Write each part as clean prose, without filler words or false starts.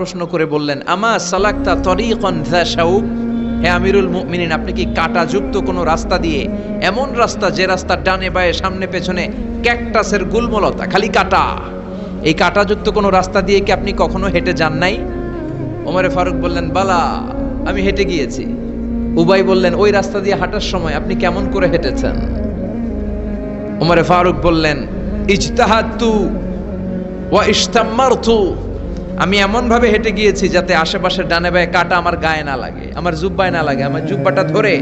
প্রশ্ন করে বললেন, আমা সালাকতা তরিকান যা শাউক, হে আমিরুল মুমিনিন, আপনি কি কাঁটাযুক্ত কোনো রাস্তা দিয়ে, এমন রাস্তা যে রাস্তার ডানে বায়ে সামনে পেছনে ক্যাকটাসের গুল্মলতা, খালি কাঁটা, এই কাঁটাযুক্ত কোনো রাস্তা দিয়ে কি আপনি কখনো হেঁটে যান নাই? ওমরে ফারুক বললেন, বালা, আমি হেঁটে গিয়েছি। উবাই বললেন, ওই রাস্তা দিয়ে হাঁটার সময় আপনি কেমন করে হেঁটেছেন? ওমরে ফারুক বললেন, ইজতাহাদতু ওয়া ইশতাম্মারতু, আমি এমন ভাবে হেঁটে গিয়েছি যাতে আশেপাশের ডানে বায়ে কাটা আমার গায়ে না লাগে, আমার জুব্বায় না লাগে। আমার জুব্বাটা ধরে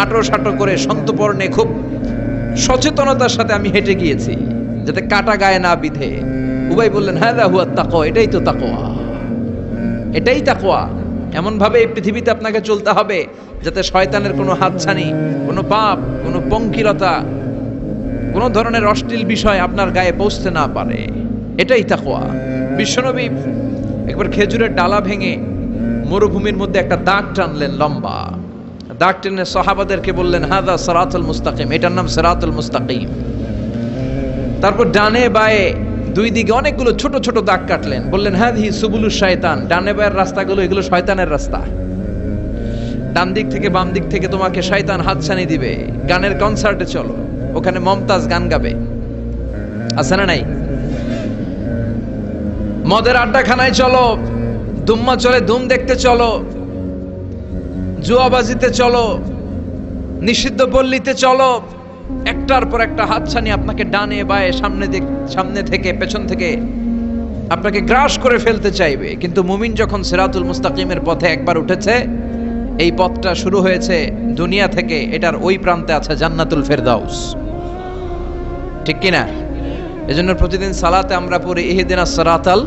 আঁটো সাঁটো করে সন্তপর্ণে খুব সচেতনতার সাথে আমি হেঁটে গিয়েছি যাতে কাটা গায়ে না বিধে। উবাই বললেন, হাযা হুয়া তাকওয়া, এটাই তো তাকওয়া, এটাই তাকওয়া। এমন ভাবে এই পৃথিবীতে আপনাকে চলতে হবে যাতে শয়তানের কোনো হাতছানি, কোনো পাপ, কোনো পঙ্কিলতা, কোনো ধরনের অশ্লীল বিষয় আপনার গায়ে পৌঁছতে না পারে। এটাই তাকওয়া। বিশ্বনবী একবার খেজুরের ডালা ভেঙে মরুভূমির মধ্যে একটা দাগ টানলেন, লম্বা দাগ টেনে সাহাবাদেরকে বললেন, হাযা সিরাতুল মুস্তাকিম, এটার নাম সিরাতুল মুস্তাকিম। তারপর ডানে বায়ে দুই দিকে অনেকগুলো ছোট ছোট দাগ কাটলেন, বললেন, হাযিহি সুবুলুশ শায়তান, ডানে বায়ের রাস্তাগুলো এগুলো শয়তানের রাস্তা। ডান দিক থেকে বাম দিক থেকে তোমাকে শয়তান হাতছানি দিবে। গানের কনসার্টে চলো, ওখানে মমতাজ গান গাবে, আছে না নাই? মদের আড্ডাখানায় চলো, দুম্মা চলে ধুম দেখতে চলো, জুয়াবাজিতে চলো, নিষিদ্ধ পল্লীতে চলো। একটার পর একটা হাতছানি আপনাকে ডানে বায়ে সামনে থেকে পেছন থেকে আপনাকে গ্রাস করে ফেলতে চাইবে। কিন্তু মুমিন যখন সিরাতুল মুস্তাকিমের পথে একবার উঠেছে, এই পথটা শুরু হয়েছে দুনিয়া থেকে, এটার ওই প্রান্তে আছে জান্নাতুল ফেরদাউস। ঠিক কিনা? এজন্য প্রতিদিন সালাতে আমরা পড়ি, ইহদিনাস সিরাতাল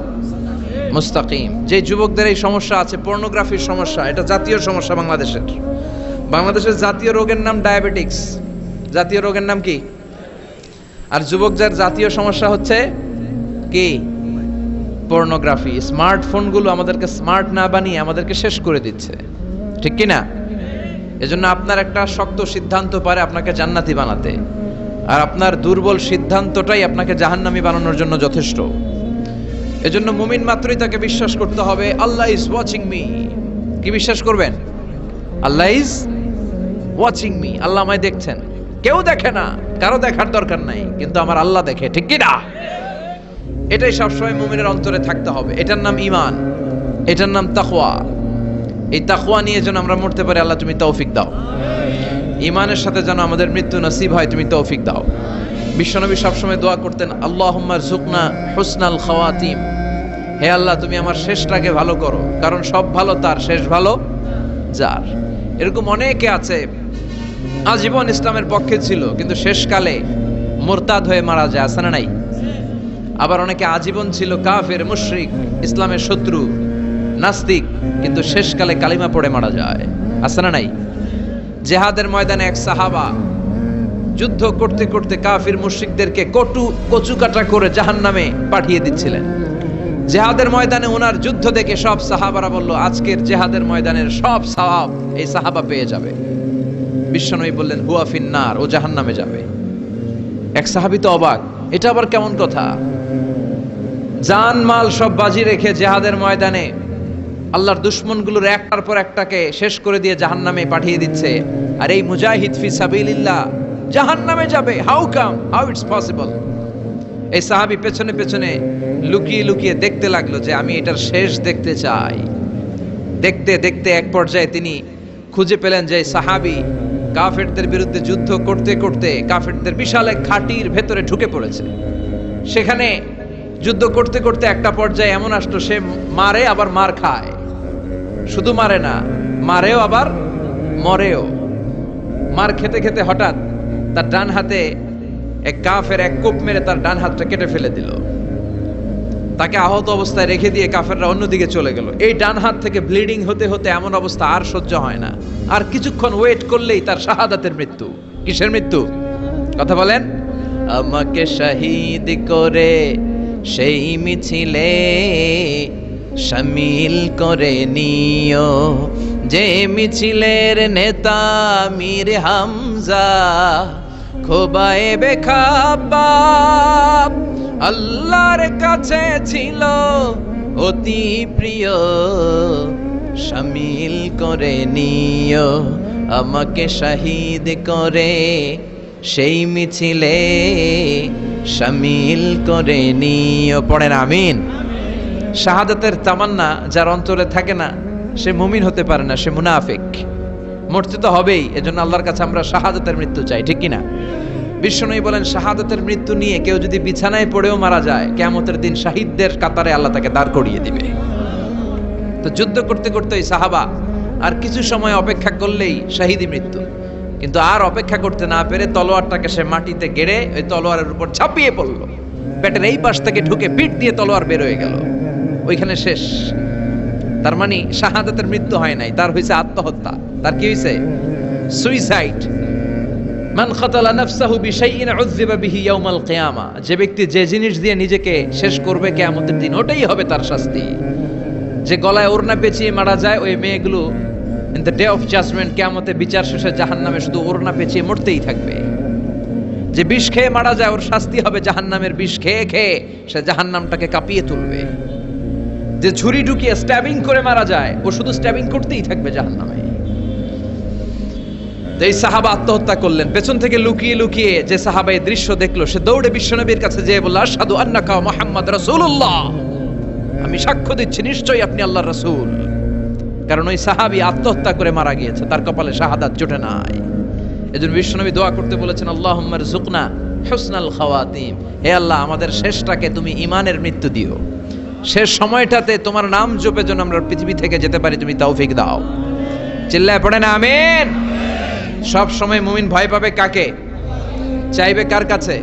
মুস্তাকিম। যে যুবকদের এই সমস্যা আছে, পর্নোগ্রাফির সমস্যা, এটা জাতীয় সমস্যা বাংলাদেশের জাতীয় রোগের নাম ডায়াবেটিক্স। জাতীয় রোগের নাম কি? আর যুবকদের জাতীয় সমস্যা হচ্ছে কি? পর্নোগ্রাফি। স্মার্টফোনগুলো আমাদেরকে স্মার্ট না বানিয়ে আমাদেরকে শেষ করে দিচ্ছে। ঠিক কিনা? এজন্য আপনার একটা শক্ত সিদ্ধান্ত পারে আপনাকে জান্নাতি বানাতে, আর আপনার দুর্বল সিদ্ধান্তটাই আপনাকে জাহান্নামী বানানোর জন্য যথেষ্ট। এজন্য মুমিন মাত্রই তাকে বিশ্বাস করতে হবে, আল্লাহ ইজ ওয়াচিং মি। কি বিশ্বাস করবেন? আল্লাহ ইজ ওয়াচিং মি, আল্লাহ আমায় দেখছেন। কেউ দেখে না, কারো দেখার দরকার নাই, কিন্তু আমার আল্লাহ দেখে। ঠিক কি না? এটাই সবসময় মুমিনের অন্তরে থাকতে হবে। এটার নাম ঈমান, এটার নাম তাকওয়া। এই তাকওয়া নিয়ে যেন আমরা মরতে পারি, আল্লাহ তুমি তৌফিক দাও। ঈমানের সাথে যেন আমাদের মৃত্যু নসিব হয়, তুমি তৌফিক দাও। বিশ্বনবী সবসময় দোয়া করতেন, আল্লাহুম্মা রযুকনা হুসনাল খাওয়াতিম, হে আল্লাহ তুমি আমার শেষটাকে ভালো করো, কারণ সব ভালো তার, শেষ ভালো যার। এরকম অনেকে আছে আজীবন ইসলামের পক্ষে ছিল, কিন্তু শেষকালে মুরতাদ হয়ে মারা যায়, আছে না নাই? আবার অনেকে আজীবন ছিল কাফের, মুশরিক, ইসলামের শত্রু, নাস্তিক, কিন্তু শেষকালে কালিমা পড়ে মারা যায়, আছে না নাই? জিহাদের ময়দানে এক সাহাবা যুদ্ধ করতে করতে কাফির মুশরিকদেরকে কচু কাটা করে জাহান্নামে পাঠিয়ে দিচ্ছিলেন। জিহাদের ময়দানে ওনার যুদ্ধ দেখে সব সাহাবারা বলল, আজকের জিহাদের ময়দানের সব সওয়াব এই সাহাবা পেয়ে যাবে। বিশ্বনবী বললেন, হুয়া ফিন্নার, ও জাহান্নামে যাবে। এক সাহাবী তো অবাক, এটা আবার কেমন কথা? জান মাল সব বাজি রেখে জিহাদের ময়দানে আল্লাহর দুশমনগুলোর একটার পর একটাকে শেষ করে দিয়ে জাহান্নামে পাঠিয়ে দিচ্ছে, আর এই মুজাহিদ ফি সাবিলিল্লাহ জাহান্নামে যাবে। How it's possible? এই সাহাবী পেছনে পেছনে লুকিয়ে লুকিয়ে দেখতে লাগলো যে আমি এটার শেষ দেখতে চাই। দেখতে দেখতে এক পর্যায়ে তিনি খুঁজে পেলেন যে সাহাবী কাফেরদের বিরুদ্ধে যুদ্ধ করতে করতে কাফেরদের বিশাল এক ঘাঁটির ভেতরে ঢুকে পড়েছে। সেখানে যুদ্ধ করতে করতে একটা পর্যায়ে এমন আসলো, সে মারে আবার মার খায়। শুধু মারে না, মারেও আবার মরেও। মার খেতে খেতে হঠাৎ তার ডান হাতে এক কাফের এক কোপ মেরে তার ডান হাতটা কেটে ফেলে দিল। তাকে আহত অবস্থায় রেখে দিয়ে কাফেররা অন্যদিকে চলে গেল। এই ডান হাত থেকে ব্লিডিং হতে হতে এমন অবস্থা আর সহ্য হয় না, আর কিছুক্ষণ ওয়েট করলেই তার শাহাদাতের মৃত্যু। কিসের মৃত্যু? কথা বলেন। আমাকে শহীদ করে সেই মিছিলে শামিল করে নিও, যে মিছিলের নেতা মীর হামজা, খোবায়েবে খাব্বাব আল্লাহর কাছে ছিল অতি প্রিয়, শামিল করে নিও আমাকে শহীদ করে, সেই মিছিলে শামিল করে নিও। পড়েন আমিন। শাহাদাতের তামান্না যার অন্তরে থাকে না সে মুমিন হতে পারে না, সে মুনাফিক। মরতে তো হবেই, এজন্য আল্লাহর কাছে আমরা শাহাদাতের মৃত্যু চাই, ঠিক কিনা? বিশ্বনবী বলেন শাহাদাতের মৃত্যু নিয়ে কেউ যদি বিছানায় পড়েও মারা যায়, কিয়ামতের দিন শহীদদের কাতারে আল্লাহ তাকে দাঁড় করিয়ে দিবে। তো যুদ্ধ করতে করতে ওই সাহাবা আর কিছু সময় অপেক্ষা করলেই শহীদি মৃত্যু, কিন্তু আর অপেক্ষা করতে না পেরে তলোয়ারটাকে সে মাটিতে গেড়ে ওই তলোয়ারের উপর ঝাঁপিয়ে পড়ল। পেটের এই পাশ থেকে ঢুকে পিঠ দিয়ে তলোয়ার বের হয়ে গেল, ওইখানে শেষ। তার মানে শাহাদাতের মৃত্যু হয় নাই, তার হয়েছে আত্মহত্যা। তার কি হয়েছে? সুইসাইড। মান খাতালা নাফসাহু বিশাইইন উযযিবা বিহি ইয়াউমাল কিয়ামা। যে ব্যক্তি যে জিনিস দিয়ে নিজেকে শেষ করবে কিয়ামতের দিন, ওটাই হবে তার শাস্তি। যে গলায় ওড়না পেঁচিয়ে মারা যায়, ওই মেয়েগুলো in the day of judgement, কিয়ামতে বিচার শেষে জাহান্নামে শুধু ওড়না পেঁচিয়ে মরতেই থাকবে। যে বিষ খেয়ে মারা যায়, ওর শাস্তি হবে জাহান্নামের বিষ খেয়ে খেয়ে সে জাহান্নামটাকে কাঁপিয়ে তুলবে। যে ছুরি ঢুকিয়ে স্ট্যাবিং করে মারা যায়, ও শুধু স্ট্যাবিং করতেই থাকবে জাহান্নামে। এই সাহাবা আত্মহত্যা করলেন। পেছন থেকে লুকিয়ে লুকিয়ে যে সাহাবা এই দৃশ্য দেখলো, সে দৌড়ে বিশ্বনবীর কাছে যেয়ে বলল, আশহাদু আন্নাকা মুহাম্মাদ রাসূলুল্লাহ, আমি সাক্ষ্য দিচ্ছি নিশ্চয়ই আপনি আল্লাহর রাসূল। কারণ ওই সাহাবী আত্মহত্যা করে মারা গিয়েছে, তার কপালে শাহাদাত জোটে নাই। এজন্য বিশ্বনবী দোয়া করতে বলেছেন, আল্লাহুম্মা রযুকনা হুসনাল খাওয়াতিম, হে আল্লাহ আমাদের শেষটাকে তুমি ঈমানের মৃত্যু দিও, শেষ সময়টাতে তোমার নাম জপে যেন আমরা পৃথিবী থেকে যেতে পারি, তুমি তৌফিক দাও। চিল্লায় পড়েন আমিন। সব সময় মুমিন ভয় পাবে কাকে? চাইবে কার কাছে?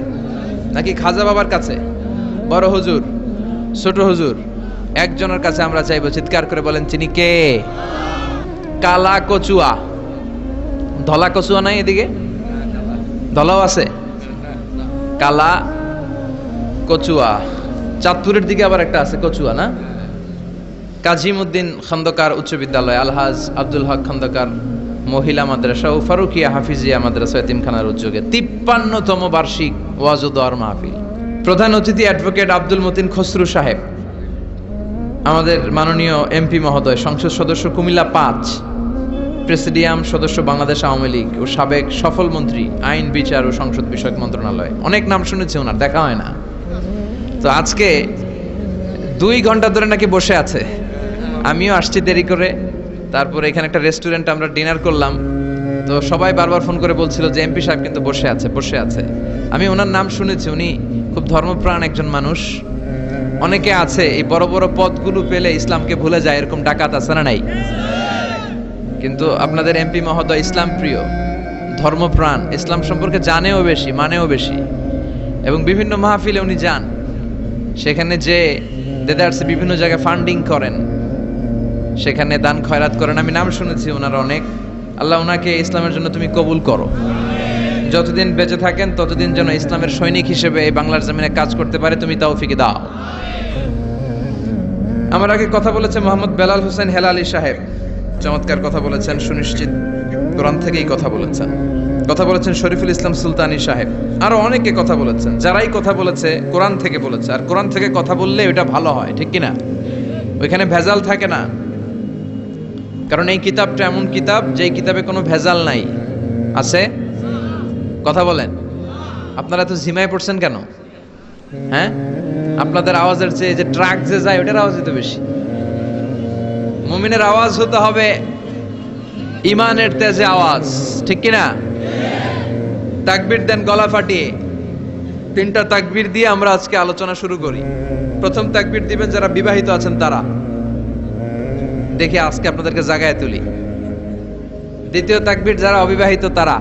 নাকি খাজা বাবার কাছে, বড় হুজুর, ছোট হুজুর? একজনের কাছে আমরা চাইবো। চিৎকার করে বলেন, চিনি কে? কালা কচুয়া। ধলা কচুয়া নাই এদিকে? ধলাও আছে, কালা কচুয়া। চাঁদপুরের দিকে আবার একটা আছে কচুয়া, না? কাজিমউদ্দিন খন্দকার উচ্চ বিদ্যালয়, আলহাজ আব্দুল হক খন্দকার মহিলা মাদ্রাসা ও ফারুকিয়া হাফিজিয়া মাদ্রাসা এতিমখানার উদ্যোগে 53তম বার্ষিক ওয়াজ ও দোয়ার মাহফিল। প্রধান অতিথি অ্যাডভোকেট আব্দুল মতিন খসরু সাহেব, আমাদের মাননীয় এমপি মহোদয়, সংসদ সদস্য কুমিল্লা 5, প্রেসিডিয়াম সদস্য বাংলাদেশ আওয়ামী লীগ ও সাবেক সফল মন্ত্রী আইন বিচার ও সংসদ বিষয়ক মন্ত্রণালয়। অনেক নাম শুনেছি ওনার, দেখা হয় না। তো আজকে 2 ঘন্টা ধরে নাকি বসে আছে। আমিও আসছি দেরি করে। তারপরে এখানে একটা রেস্টুরেন্টে আমরা ডিনার করলাম। তো সবাই বারবার ফোন করে বলছিল যে এমপি সাহেব কিন্তু বসে আছে, বসে আছে। আমি ওনার নাম শুনেছি, উনি খুব ধর্মপ্রাণ একজন মানুষ। অনেকে আছে এই বড় বড় পদগুলো পেলে ইসলামকে ভুলে যায়, এরকম ডাকাত আছে না নাই? কিন্তু আপনাদের এমপি মহোদয় ইসলাম প্রিয়, ধর্মপ্রাণ, ইসলাম সম্পর্কে জানেও বেশি, মানেও বেশি, এবং বিভিন্ন মাহফিলে উনি যান। সেখানে যে দেদারসে বিভিন্ন জায়গায় ফান্ডিং করেন, সেখানে দান খয়রাত করেন। আমি নাম শুনেছি ওনার অনেক। আল্লাহ ওনাকে ইসলামের জন্য তুমি কবুল করো। যতদিন বেঁচে থাকেন ততদিন যেন ইসলামের সৈনিক হিসেবে এই বাংলার জমিনে কাজ করতে পারে, তুমি তৌফিক দাও। আমার আগে কথা বলেছে মোহাম্মদ বেলাল হোসেন হেলালি সাহেব, চমৎকার কথা বলেছেন, সুনিশ্চিত কোরআন থেকেই কথা বলেছেন। কথা বলেছেন শরীফুল ইসলাম সুলতানি সাহেব, আরো অনেকে কথা বলেছেন। যারাই কথা বলেছে কোরআন থেকে বলেছে, আর কোরআন থেকে কথা বললে ওটা ভালো হয়, ঠিক কিনা? ওইখানে ভেজাল থাকে না। কারণ এই কিতাবটা এমন কিতাব যেই কিতাবে কোনো ভেজাল নাই। আছে? কথা বলেন। আপনারা তো ঝিমায় পড়ছেন কেন? হ্যাঁ, আপনাদের আওয়াজের চেয়ে যে ট্রাক যে যায় ওটার আওয়াজই তো বেশি। মুমিনের আওয়াজ হতে হবে ইমানের তেজে আওয়াজ, ঠিক কিনা? তাকবীর দেন গলা ফাটিয়ে। 3টা তাকবীর দিয়ে আমরা আজকে আলোচনা শুরু করি। প্রথম তাকবীর দিবেন যারা বিবাহিত আছেন তারা। দেখি আজকে আপনাদেরকে জাগায় তুলি। দ্বিতীয় তাকবীর যারা অবিবাহিত তারা।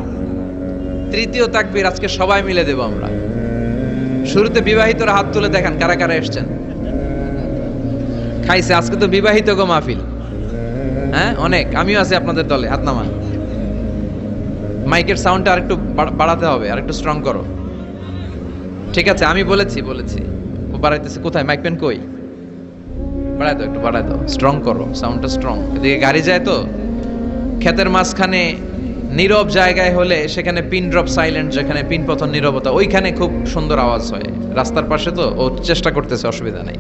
তৃতীয় তাকবীর আজকে সবাই মিলে দেব আমরা। শুরুতে বিবাহিতরা হাত তুলে দেখান কারা কারা এসেছেন। খাইছে আজকে তো বিবাহিত গো মাহফিল। হ্যাঁ, অনেক। আমিও আছি আপনাদের দলে, হাত নামান। মাইকের সাউন্ডটা আরেকটু বাড়াতে হবে, আরেকটু স্ট্রং করো। ঠিক আছে, আমি বলেছি ও বাড়াইতেছে। কোথায় মাইক পেন? কই? বাড়াই দাও, একটু বাড়াই দাও, স্ট্রং করো, সাউন্ডটা স্ট্রং। এদিকে গাড়ি যায় তো, ক্ষেতের মাঝখানে নীরব জায়গায় হলে সেখানে পিন ড্রপ সাইলেন্ট, যেখানে পিন পতন নীরবতা, ওইখানে খুব সুন্দর আওয়াজ হয়। রাস্তার পাশে তো ও চেষ্টা করতেছে, অসুবিধা নেই।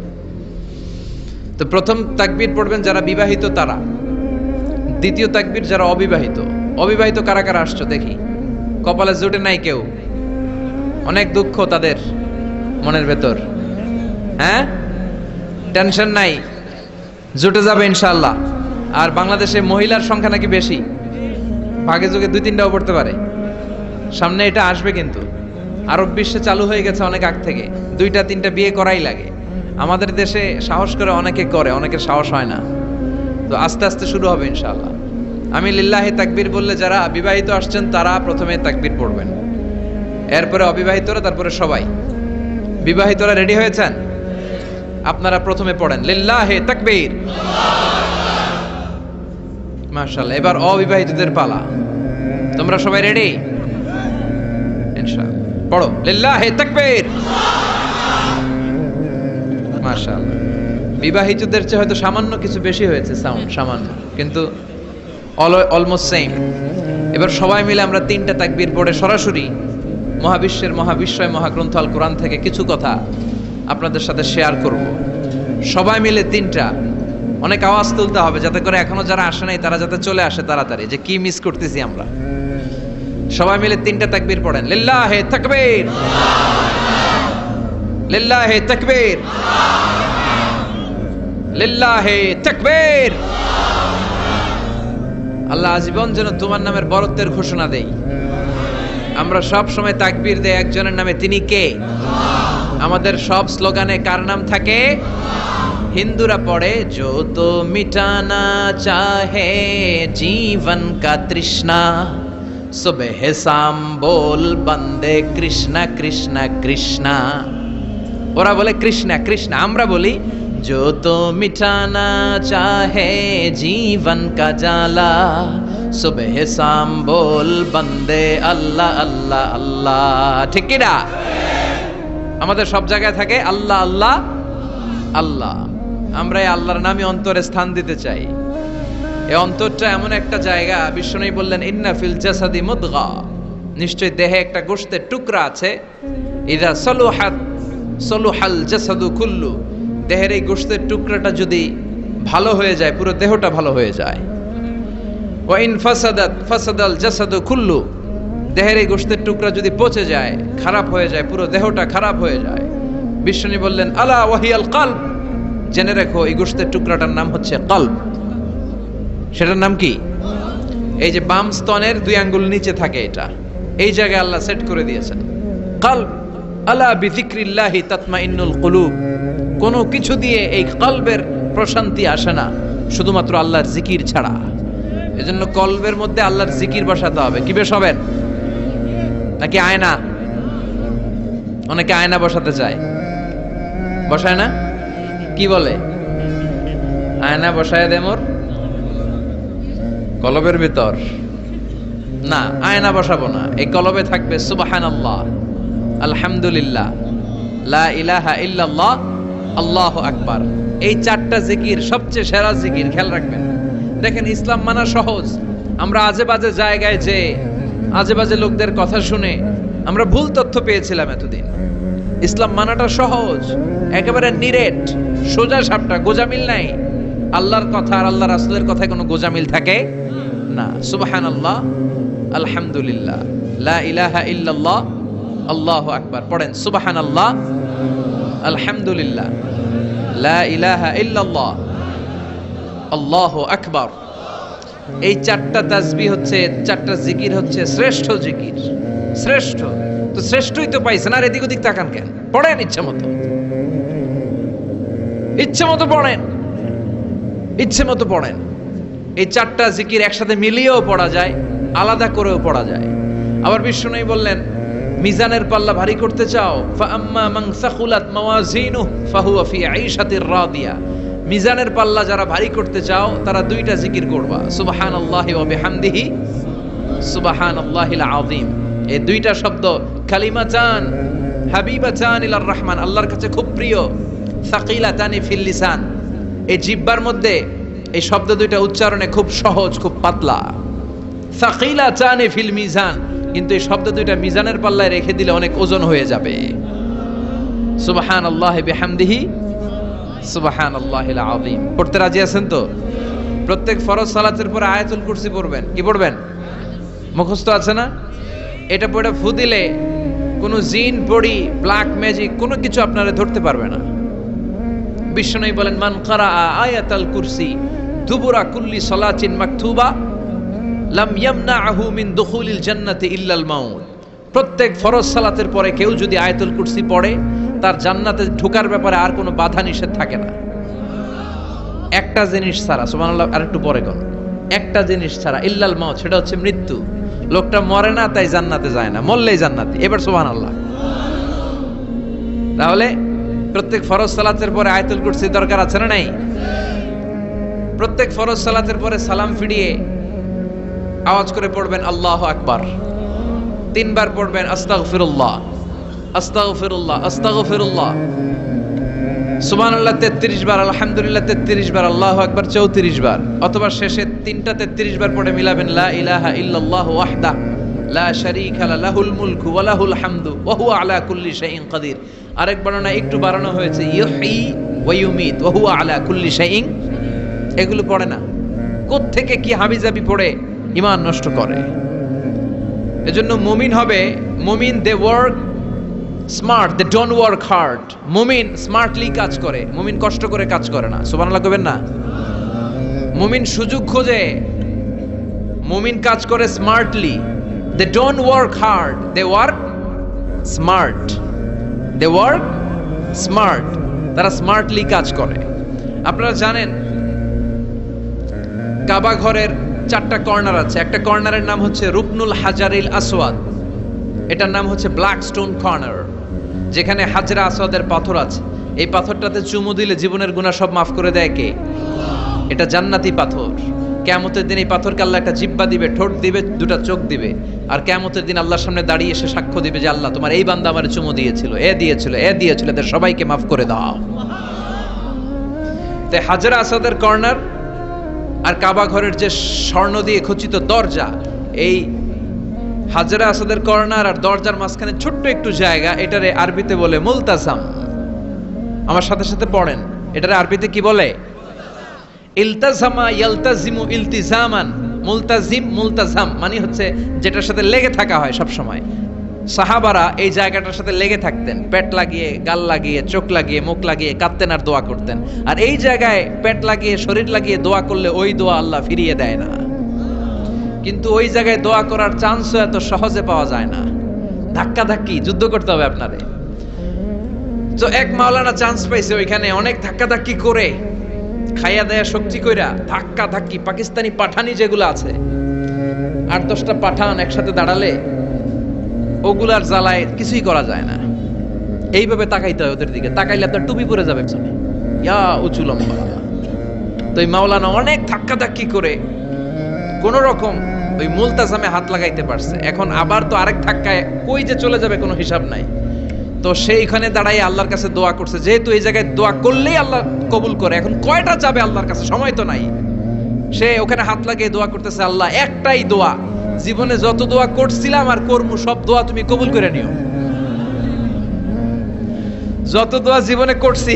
তো প্রথম তাকবীর পড়বেন যারা বিবাহিত তারা, দ্বিতীয় তাকবীর যারা অবিবাহিত। অবিবাহিত কারা কারা আসছো দেখি, কপালে জোটে নাই কেউ, অনেক দুঃখ তাদের মনের ভেতর। হ্যাঁ, টেনশন নাই, জুটে যাবে ইনশাআল্লাহ। আর বাংলাদেশে মহিলার সংখ্যা নাকি বেশি, ভাগে যোগে 2-3টাও পড়তে পারে। সামনে এটা আসবে, কিন্তু আরব বিশ্বে চালু হয়ে গেছে অনেক আগ থেকে, 2-3টা বিয়ে করাই লাগে। আমাদের দেশে সাহস করে অনেকে করে, অনেকের সাহস হয় না। তো আস্তে আস্তে শুরু হবে ইনশাআল্লাহ। আমি লিল্লাহি তাকবীর বললে যারা বিবাহিত আসছেন তারা প্রথমে তাকবীর পড়বেন, এরপরে অবিবাহিতরা, তারপরে সবাই। বিবাহিতরা রেডি হয়েছেন? আপনারা প্রথমে পড়েন লিল্লাহি তাকবীর। মাশাআল্লাহ। এবার অবিবাহিতদের পালা, তোমরা সবাই রেডি? ইনশাআল্লাহ পড়ো লিল্লাহি তাকবীর। মাশাআল্লাহ। বিবাহিতদের চেয়ে হয়তো সামান্য কিছু বেশি হয়েছে সাউন্ড, সামান্য, কিন্তু অলমোস্ট সেম। এবার সবাই মিলে আমরা 3টা তাকবীর পড়ে সরাসরি মহাবিশ্বের মহাবিশ্বয় মহাগ্রন্থ আল কোরআন থেকে কিছু কথা আপনাদের সাথে শেয়ার করব। সবাই মিলে 3টা, অনেক আওয়াজ তুলতে হবে যাতে করে এখনো যারা আসে নাই তারা যাতে চলে আসে তাড়াতাড়ি, যে কি মিস করতেছি আমরা। সবাই মিলে 3টা তাকবীর পড়েন লিল্লাহি তাকবীর, লিল্লাহি তাকবীর, লিল্লাহি তাকবীর। আল্লাহ আজীবন যেন তোমার নামের বরত্বের ঘোষণা দেই। আমরা সব সময় তাকবীর দেই একজনের নামে, তিনি কে? আমাদের সব স্লোগানে কার নাম থাকে? হিন্দুরা পড়ে जो तो मिटाना चाहे जीवन का तृष्णा सुबह शाम बोल बंदे कृष्णा कृष्णा कृष्णा। ওরা বলে কৃষ্ণা কৃষ্ণা, আমরা বলি जो तो मिटाना चाहे जीवन का जाला सुबह शाम बोल बंदे अल्लाह अल्लाह अल्लाह। ঠিক কি না? আমাদের সব জায়গায় থাকে আল্লাহ আল্লাহ আল্লাহ। আমরা এই আল্লাহর নামে অন্তরে স্থান দিতে চাই। এই অন্তরটা এমন একটা জায়গা, বিশ্বনবী বললেন ইন্না ফিল জাসাদি মুদগা, নিশ্চয় দেহে একটা গোশতের টুকরা আছে, ইদা সলুহাত সলুহাল জাসাদু কুল্লু, দেহের এই গোশতের টুকরাটা যদি ভালো হয়ে যায় পুরো দেহটা ভালো হয়ে যায়। ওয়া ইন ফাসাদাত ফাসাদাল জাসাদু কুল্লু, দেহের এই গোশতের টুকরা যদি পচে যায়, খারাপ হয়ে যায়, পুরো দেহটা খারাপ হয়ে যায়। বিশ্বনবী বললেন আলা ওয়াহিয়াল কলব, জেনে রেখো এই গোশতের টুকরাটার নাম হচ্ছে কলব। সেটার নাম কি? এই যে বাম স্তনের 2 আঙ্গুল নিচে থাকে, এটা এই জায়গায় আল্লাহ সেট করে দিয়েছেন কলব। আলা বিযিকরিল্লাহি তাতমাইন্নুল কুলুব, কোনো কিছু দিয়ে এই কলবের প্রশান্তি আসে না শুধুমাত্র আল্লাহর জিকির ছাড়া। এজন্য কলবের মধ্যে আল্লাহর জিকির বসাতে হবে। কি বসাবেন? নাকি আয়না? অনেকে আয়না বসাতে চায়, বসায় না? কি বলে? আয়না বসায় দে মোর কলবের ভিতর। না, আয়না বসাবো না, এই কলবে থাকবে সুবহানাল্লাহ, আলহামদুলিল্লাহ, লা ইলাহা ইল্লাল্লাহ, আল্লাহু আকবার। এই 4টা জিকির সবচেয়ে সেরা জিকির, খেয়াল রাখবেন। দেখেন ইসলাম মানা সহজ, আমরা আজে বাজে জায়গায় যে আজে বাজে লোকদের কথা শুনে আমরা ভুল তথ্য পেয়েছিলাম এতদিন। ইসলাম মানাটা সহজ, একেবারে নিরেট, সোজা সাপটা, গোজামিল নাই। আল্লাহর কথা আর আল্লাহ রাসূলের কথায় কোনো গোজামিল থাকে না। সুবহানাল্লাহ, আলহামদুলিল্লাহ, লা ইলাহা ইল্লাল্লাহ, আল্লাহু আকবার। পড়েন সুবহানাল্লাহ, আলহামদুলিল্লাহ, লা ইলাহা ইল্লাল্লাহ, আল্লাহু আকবার। এই 4টা তাসবিহ হচ্ছে, 4টা জিকির হচ্ছে শ্রেষ্ঠ জিকির। শ্রেষ্ঠ তো শ্রেষ্ঠই তো পাইছেন, আর এদিক ওদিক তাকান কেন? পড়েন ইচ্ছে মতো, ইচ্ছে মতো পড়েন, ইচ্ছে মতো পড়েন। এই 4টা জিকির একসাথে মিলিয়েও পড়া যায়, আলাদা করেও পড়া যায়। আবার বিশ্বনবী বললেন মিজানের পাল্লা ভারী করতে চাও, ফাআম্মা মান সাকুলাত মাওয়াজিনুহু ফাহুয়া ফি আইশাতির রাদিয়া, মিজানের পাল্লা যারা ভারী করতে চাও তারা 2টা জিকির করবা, সুবহানাল্লাহি ওয়া বিহামদিহি সুবহানাল্লাহিল আযীম। এই 2টা শব্দ কালিমাতান হাবিবাতান ইলার রহমান, আল্লাহর কাছে খুব প্রিয়, সাকিলাতানি ফিল লিসান, এই জিহ্বার মধ্যে এই শব্দ 2টা উচ্চারণে খুব সহজ, খুব পাতলা। সাকিলাতানি ফিল মিজান, কিন্তু এই শব্দ 2টা মিজানের পাল্লায় রেখে দিলে অনেক ওজন হয়ে যাবে। সুবহানাল্লাহি বিহামদিহি সুবহানাল্লাহিল আযীম। পড়তে রাজি আছেন তো? প্রত্যেক ফরজ সালাতের পরে আয়াতুল কুরসি পড়বেন। কি পড়বেন? মুখস্থ আছে না? এটা পড়ে ফু দিলে কোনো জিন পড়ি ব্ল্যাক ম্যাজিক কোনো কিছু আপনারা ধরতে পারবে না। বিশ্বনবী বলেন, মান কারাআ আয়াতাল কুরসি দুবুরা কুল্লি সালাতিন মাকতুবা লাম ইয়ামনাহু মিন দুখুলিল জান্নাতি ইল্লাল মাউত। প্রত্যেক ফরজ সালাতের পরে কেউ যদি আয়াতুল কুরসি পড়ে, তার জান্নাতে ঢোকার ব্যাপারে আর কোনো বাধা নিষেধ থাকে না। একটা জিনিস ছাড়া, সুবহানাল্লাহ, আরেকটু পরে কোন একটা জিনিস ছাড়া, ইল্লাল মাউত, সেটা হচ্ছে মৃত্যু। লোকটা মরে না তাই জান্নাতে যায় না, মরলেই জান্নাতি। এবার সুবহানাল্লাহ। তাহলে প্রত্যেক ফরজ সালাতের পরে আয়াতুল কুরসি দরকার আছে না নাই? প্রত্যেক ফরজ সালাতের পরে সালাম ফিরিয়ে আওয়াজ করে পড়বেন আল্লাহু আকবার। 3 বার পড়বেন আস্তাগফিরুল্লাহ, আস্তাগফিরুল্লাহ, আস্তাগফিরুল্লাহ। সুবহানাল্লাহ 33 বার, আলহামদুলিল্লাহ 33 বার, আল্লাহু আকবার 34 বার। অথবা শেষে 3টা 33 বার পড়ে মিলাবেন লা ইলাহা ইল্লাল্লাহু ওয়াহদাহু লা শারীকা লাহুল মুলকু ওয়া লাহুল হামদু ওয়া হুয়া আলা কুল্লি শাইইন কাদির। আরেক বর্ণনা একটু বাড়ানো হয়েছে, ইউহয়ী ওয়া ইউমীত ওয়া হুয়া আলা কুল্লি শাইইন। এগুলো পড়ে না, কোত্থেকে কি হাবিজাবি পড়ে ঈমান নষ্ট করে। এজন্য মুমিন হবে, মুমিন they work smart, they don't work hard. মুমিন স্মার্টলি কাজ করে, মুমিন কষ্ট করে কাজ করে না। সুবহানাল্লাহ কইবেন না? মুমিন সুযোগ খোঁজে, মুমিন কাজ করে smartly. They don't work hard, they work smart. They work smart, তারা স্মার্টলি কাজ করে। আপনারা জানেন কাবা ঘরের 4টা কর্নার আছে। একটা কর্নারের নাম হচ্ছে রুকনুল হাজারিল আসওয়াদ, এটার নাম হচ্ছে ব্ল্যাক স্টোন কর্নার, যেখানে হাজরা আসওয়াদের পাথর আছে। এই পাথরটাতে চুমু দিলে জীবনের গুনাহ সব মাফ করে দেয় কে? এটা জান্নাতি পাথর। কিয়ামতের দিন এই পাথরকে আল্লাহ একটা জিহ্বা দিবে, ঠোঁট দিবে, 2টা চোখ দিবে, আর কিয়ামতের দিন আল্লাহর সামনে দাঁড়িয়ে এসে সাক্ষ্য দিবে যে আল্লাহ তোমার এই বান্দা আমারে চুমু দিয়েছিল, এ দিয়েছিল, এ দিয়েছিল, এদের সবাইকে মাফ করে দাও। তো হাজরা আসওয়াদের কর্নার আর কাবা ঘরের যে স্বর্ণ দিয়ে খচিত দরজা, এই হাজরা আসওয়াদের কর্নার আর দরজার মাঝখানে ছোট্ট একটু জায়গা, এটারে আরবিতে বলে মুলতাজাম। আমার সাথে সাথে পড়েন, এটারে আরবিতে কি বলে? ইলতাজামা ইয়ালতাজিমু ইলতিজামান। মুলতাজিম, মুলতাজাম মানে হচ্ছে যেটার সাথে লেগে থাকা হয় সব সময়। সাহাবারা এই জায়গাটার সাথে লেগে থাকতেন, পেট লাগিয়ে, গাল লাগিয়ে, চোখ লাগিয়ে, মুখ লাগিয়ে কাঁদতেন আর দোয়া করতেন। আর এই জায়গায় পেট লাগিয়ে, শরীর লাগিয়ে দোয়া করলে ওই দোয়া আল্লাহ ফিরিয়ে দেয় না। কিন্তু ওই জায়গায় দোয়া করার চান্সও এত সহজে পাওয়া যায় না, ধাক্কা ধাক্কি যুদ্ধ করতে হবে আপনারে। তো এক মাওলানা চান্স পাইছে ওইখানে, অনেক ধাক্কা ধাক্কি করে, খাইয়া দেয়া শক্তি কইরা ধাক্কা ধাক্কি, পাকিস্তানি পাঠানি যেগুলো আছে, 8-10টা পাঠান একসাথে দাঁড়ালে ওগুলার জ্বালায় কিছুই করা যায় না। এইভাবে তাকাইতে হয় ওদের দিকে, তাকাইলে আপনার টুপি পরে যাবে পিছনে, ইয়া উঁচু লম্বা। তো এই মাওলানা অনেক ধাক্কা ধাক্কি করে কোন রকম ওই মুলতাজামে হাত লাগাইতে পারছে। এখন আবার তো আরেক ধাক্কায় কই যে চলে যাবে কোনো হিসাব নাই। তো সেইখানে দাঁড়াই আল্লাহর কাছে দোয়া করছে, যেহেতু এই জায়গায় দোয়া করলেই আল্লাহ কবুল করে, এখন কয়টা যাবে আল্লাহর কাছে, সময় তো নাই। সে ওখানে হাত লাগিয়ে দোয়া করতেছে, আল্লাহ একটাই দোয়া, জীবনে যত দোয়া করছিলাম আর করবো সব দোয়া তুমি কবুল করে নিও। যত দোয়া জীবনে করছি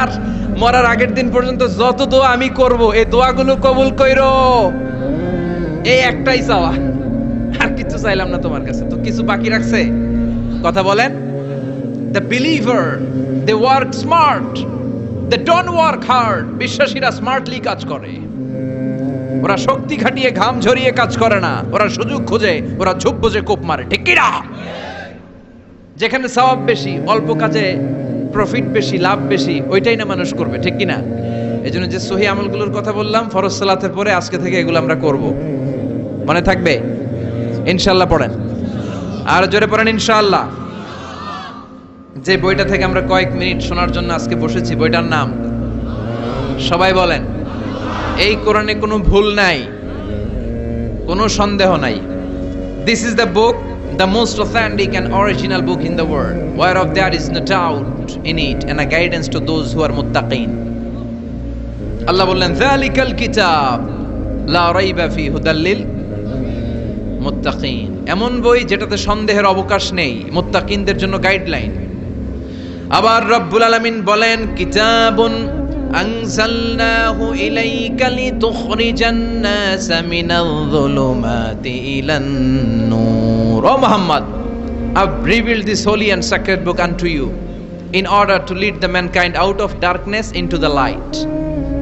আর মরার আগের দিন পর্যন্ত যত দোয়া আমি করব, এই দোয়াগুলো কবুল কইরো, এই একটাই চাওয়া, আর কিছু চাইলাম না তোমার কাছে। তো কিছু বাকি রাখছে? কথা বলেন। The believer, they work smart, they don't work hard. বিশ্বাসীরা স্মার্টলি কাজ করে, ওরা শক্তি খাটিয়ে ঘাম ঝরিয়ে কাজ করে না, ওরা সুযোগ খোঁজে, ওরা ঝোপ বুঝে কোপ মারে। ঠিক কি না? যেখানে সওয়াব বেশি, অল্প কাজে প্রফিট বেশি, লাভ বেশি, ওইটাই না মানুষ করবে। ঠিক কি না? এজন্য যে সহিহ আমলগুলোর কথা বললাম ফরজ সালাতের পরে, আজকে থেকে এগুলো আমরা করব। মনে থাকবে ইনশাআল্লাহ? পড়েন আর জোরে পড়েন ইনশাআল্লাহ। যে বইটা থেকে আমরা কয়েক মিনিট শোনার জন্য আজকে বসেছি, বইটার নাম সবাই বলেন। এই কোরআনে কোনো ভুল নাই, কোনো সন্দেহ নাই। This is the book, the most authentic and original book in the world, whereof there is no doubt in it and a guidance to those who are muttaqin. আল্লাহ বললেন যালিকাল কিতাব লা রাইবা ফি হুদাল লিল মুত্তাকিন। এমন বই যেটাতে সন্দেহের অবকাশ নেই, মুত্তাকিনদের জন্য গাইডলাইন। আবার রব্বুল আলামিন বলেন কিতাবুন আনজালনাহু ইলাইকা লিতুখরিজান নাসা মিনাল যুলুমাতি ইলান নূর। ও Muhammad, I've revealed this holy and sacred book unto you in order to lead the mankind out of darkness into the light.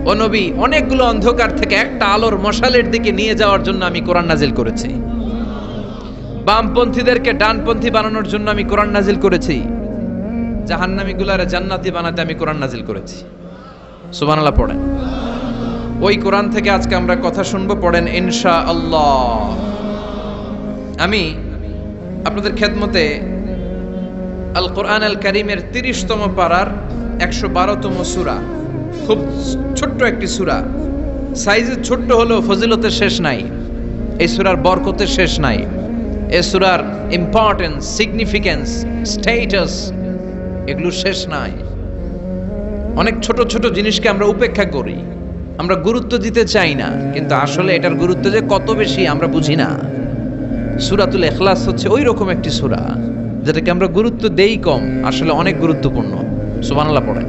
ও নবী, অনেকগুলো অন্ধকার থেকে একটা আলোর মশালের দিকে নিয়ে যাওয়ার জন্য আমি কোরআন নাজিল করেছি। বামপন্থীদেরকে ডানপন্থী বানানোর জন্য আমি কোরআন নাজিল করেছি। জাহান্নামীগুলারে জান্নাতি বানাতে আমি কোরআন নাজিল করেছি। সুবহানাল্লাহ পড়েন। ওই কোরআন থেকে আজকে আমরা কথা শুনবো, পড়েন ইনশাআল্লাহ। আমি আপনাদের খেদমতে আল কোরআন আল কারীমের 30তম পারার 112তম সূরা, খুব ছোট্ট একটি সূরা, সাইজে ছোট্ট হলেও ফজিলতের শেষ নাই। এই সূরার বরকতের শেষ নাই। এই সূরার ইম্পর্টেন্স, সিগনিফিকেন্স, স্ট্যাটাস এগুলো শেষ নাই। অনেক ছোট ছোট জিনিসকে আমরা উপেক্ষা করি, আমরা গুরুত্ব দিতে চাই না, কিন্তু আসলে এটার গুরুত্ব যে কত বেশি আমরা বুঝি না। সূরাতুল ইখলাস হচ্ছে ওই রকম একটি সূরা যেটাকে আমরা গুরুত্ব দেই কম, আসলে অনেক গুরুত্বপূর্ণ। সুবহানাল্লাহ পড়েন।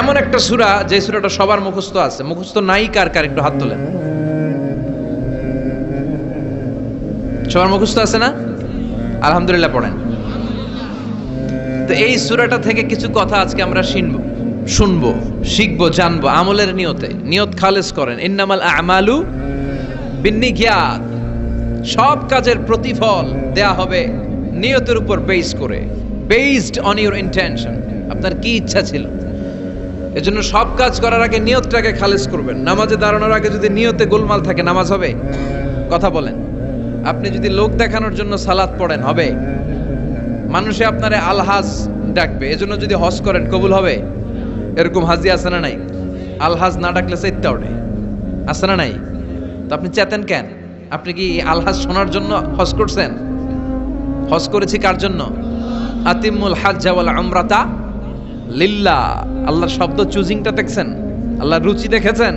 এমন একটা সূরা যে সূরাটা সবার মুখস্থ আছে। মুখস্থ নাই কার কার একটু হাত তোলেন। সবার মুখস্থ আছে না? আলহামদুলিল্লাহ পড়েন। তো এই সূরাটা থেকে কিছু কথা আজকে আমরা শুনবো, শিখবো, জানবো আমলের নিয়তে। নিয়ত খালেস করেন। ইন্নামাল আমালু বিন্নিয়াত। সব কাজের প্রতিফল দেয়া হবে নিয়তের উপর বেস করে, বেসড অন ইউর ইন্টেনশন। আপনার কি ইচ্ছা ছিল, এজন্য সব কাজ করার আগে নিয়তটাকে খালেস করবেন। নামাজে দাঁড়ানোর আগে যদি নিয়তে গোলমাল থাকে নামাজ হবে? কথা বলেন। আপনি যদি লোক দেখানোর জন্য সালাত পড়েন হবে? মানুষে আপনারে আলহাজ ডাকবে, এজন্য যদি হজ করেন কবুল হবে? এরকম হাজি আছে না নাই? আলহাজ না ডাকলে চাইতে ওঠে, আছে না নাই? তো আপনি চেতেন কেন? আপনি কি আলহাজ শোনার জন্য হজ করছেন? হজ করেছি কার জন্য? আতিমুল হাজ্জা ওয়াল উমরাতা লিল্লাহ। আল্লাহর শব্দ চুজিংটা দেখছেন? আল্লাহর রুচি দেখেছেন?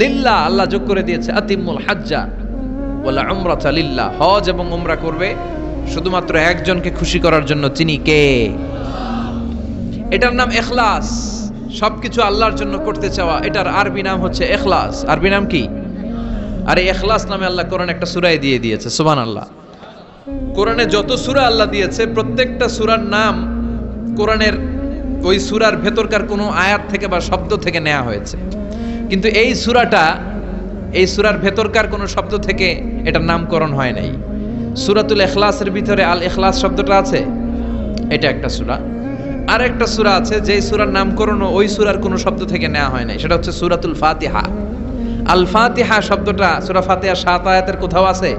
লিল্লাহ, আল্লাহ যোগ করে দিয়েছে আতিমুল হাজ্জা ওয়াল উমরাতা লিল্লাহ। হজ এবং উমরা করবে শুধুমাত্র একজনকে খুশি করার জন্য। তিনি কে? এটার নাম ইখলাস। সবকিছু আল্লাহর জন্য করতে চাওয়া, এটার আরবি নাম হচ্ছে ইখলাস। আরবি নাম কি? আর এই ইখলাস নামে আল্লাহ কোরআন একটা সূরায় দিয়ে দিয়েছে। সুবহানাল্লাহ। কোরআনে যত সূরা আল্লাহ দিয়েছে প্রত্যেকটা সূরার নাম কোরআনের ওই সূরার ভেতরকার কোনো আয়াত থেকে বা শব্দ থেকে নেওয়া হয়েছে, কিন্তু এই সূরাটা এই সূরার ভেতরকার কোনো শব্দ থেকে এটার নামকরণ হয় নাই। সূরাতুল ইখলাসের ভিতরে আল ইখলাস শব্দটা আছে, এটা একটা সূরা। আর একটা সূরা আছে যে সূরার নামকরণ ওই সূরার কোনো শব্দ থেকে নেওয়া হয় নাই, সেটা হচ্ছে সূরাতুল ফাতিহা। আল ফাতিহা শব্দটা সূরা ফাতিহা 7 আয়াতের কোথাও আছে?